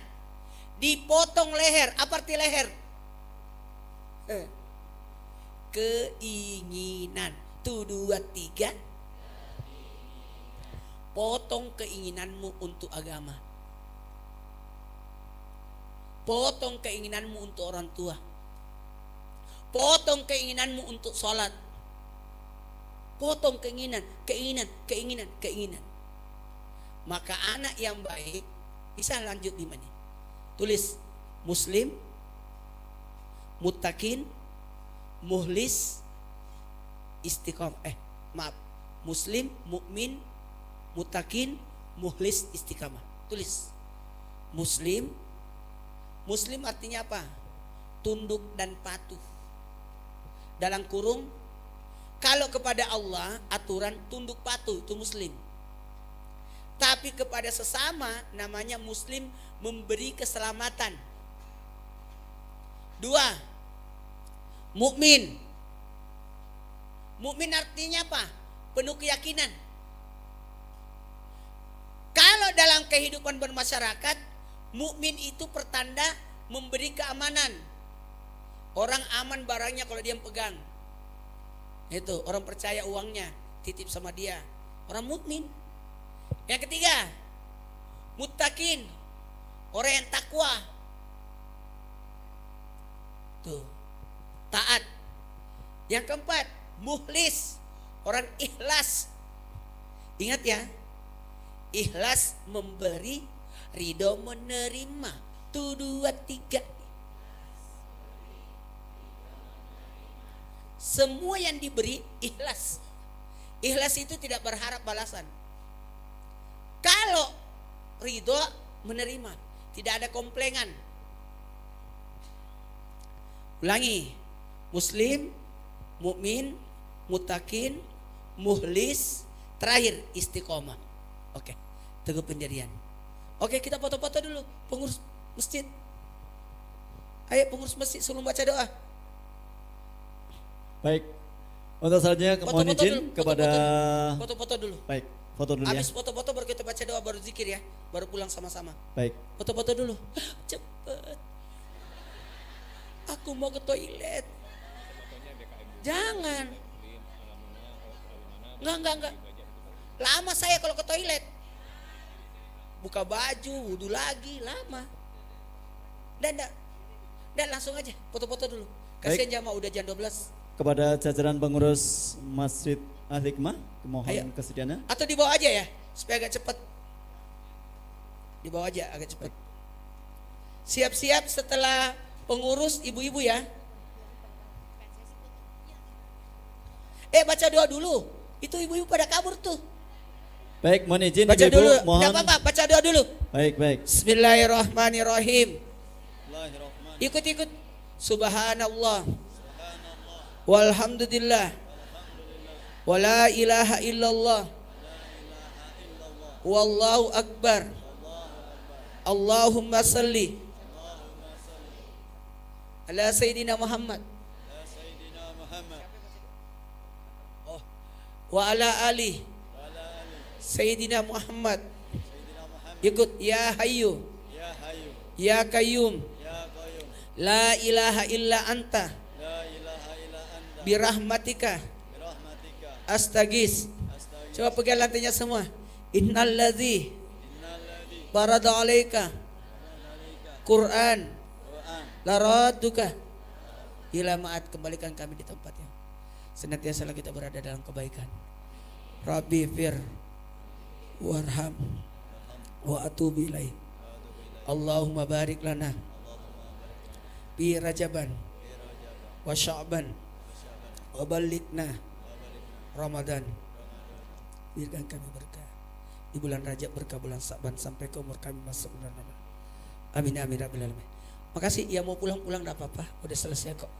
Dipotong leher. Apa arti leher? keinginan. Tuh 2, 3. Potong keinginanmu untuk agama. Potong keinginanmu untuk orang tua. Potong keinginanmu untuk sholat. Potong keinginan. Maka anak yang baik bisa lanjut di mana? Tulis muslim, muttaqin, muhlis, istiqomah. Muslim, mukmin, muttaqin, muhlis, istiqamah. Tulis muslim. Muslim artinya apa? Tunduk dan patuh. Dalam kurung, kalau kepada Allah aturan tunduk patuh, itu muslim. Tapi kepada sesama namanya muslim, memberi keselamatan. 2, mukmin. Mukmin artinya apa? Penuh keyakinan. Kalau dalam kehidupan bermasyarakat, mukmin itu pertanda memberi keamanan. Orang aman barangnya kalau dia pegang. Itu orang percaya uangnya titip sama dia. Orang mukmin. Yang ketiga, muttaqin. Orang yang takwa. Tuh. Taat. Yang keempat, muhlis. Orang ikhlas. Ingat ya. Ikhlas memberi, ridho menerima. Tuh 2, 3. Semua yang diberi ikhlas. Ikhlas itu tidak berharap balasan. Kalau ridho menerima, tidak ada komplainan. Ulangi. Muslim, mukmin, muttaqin, muhlis, terakhir istiqomah. Oke, teguh pendirian. Oke, kita foto-foto dulu pengurus masjid. Ayo pengurus masjid sebelum baca doa. Baik. Untuk selanjutnya mohon izin kepada foto-foto dulu. Baik, foto dulu ya. Habis foto-foto baru kita baca doa, baru zikir ya. Baru pulang sama-sama. Baik. Foto-foto dulu. Cepet. Aku mau ke toilet. Jangan. Enggak. Lama saya kalau ke toilet. Buka baju, wudhu lagi, lama. Dan langsung aja foto-foto dulu. Kasihan jamaah udah jam 12. Kepada jajaran pengurus Masjid Al-Hikmah, mohon kesediaannya. Atau dibawa aja ya, supaya agak cepat. Dibawa aja agak cepat. Siap-siap setelah pengurus ibu-ibu ya. Baca doa dulu. Itu ibu-ibu pada kabur tuh. Baik, mohon izin baca ibu-ibu, dulu. mohon. Tidak apa-apa, baca doa dulu. Baik. Bismillahirrahmanirrahim. Ikut-ikut. Subhanallah. Walhamdulillah. Wala ilaha illallah. Wallahu akbar. Allahumma salli ala Sayyidina Muhammad wa ala ali Sayyidina Muhammad. Ikut ya hayyu ya qayyum la ilaha illa anta birahmatika astagis. Coba pegang lantainya semua. Innalladzi farada alaika Quran laraduka ila ma'at. Kembalikan kami di tempatnya. Senantiasa kita berada dalam kebaikan. Rabbi fir warham wa atubu ilaih. Allahumma barik lana bi Rajaban wa Sya'ban wa balikna Ramadan. Berikan kami berkah di bulan Rajab, berkah bulan Sya'ban sampai ke umur kami masuk bulan Ramadan. Amin amin rabbil alamin. Makasih. Ya mau pulang-pulang enggak apa-apa, udah selesai kok.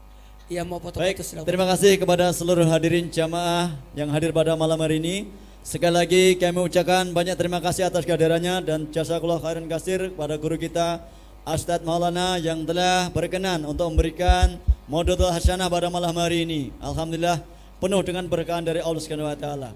Ya mau foto-foto silakan. Terima kasih kepada seluruh hadirin jamaah yang hadir pada malam hari ini. Sekali lagi kami ucapkan banyak terima kasih atas kehadirannya dan jazakallahu khairan katsir kepada guru kita Ustadz Maulana yang telah berkenan untuk memberikan modul hasanah pada malam hari ini. Alhamdulillah penuh dengan berkahan dari Allah Subhanahu wa taala.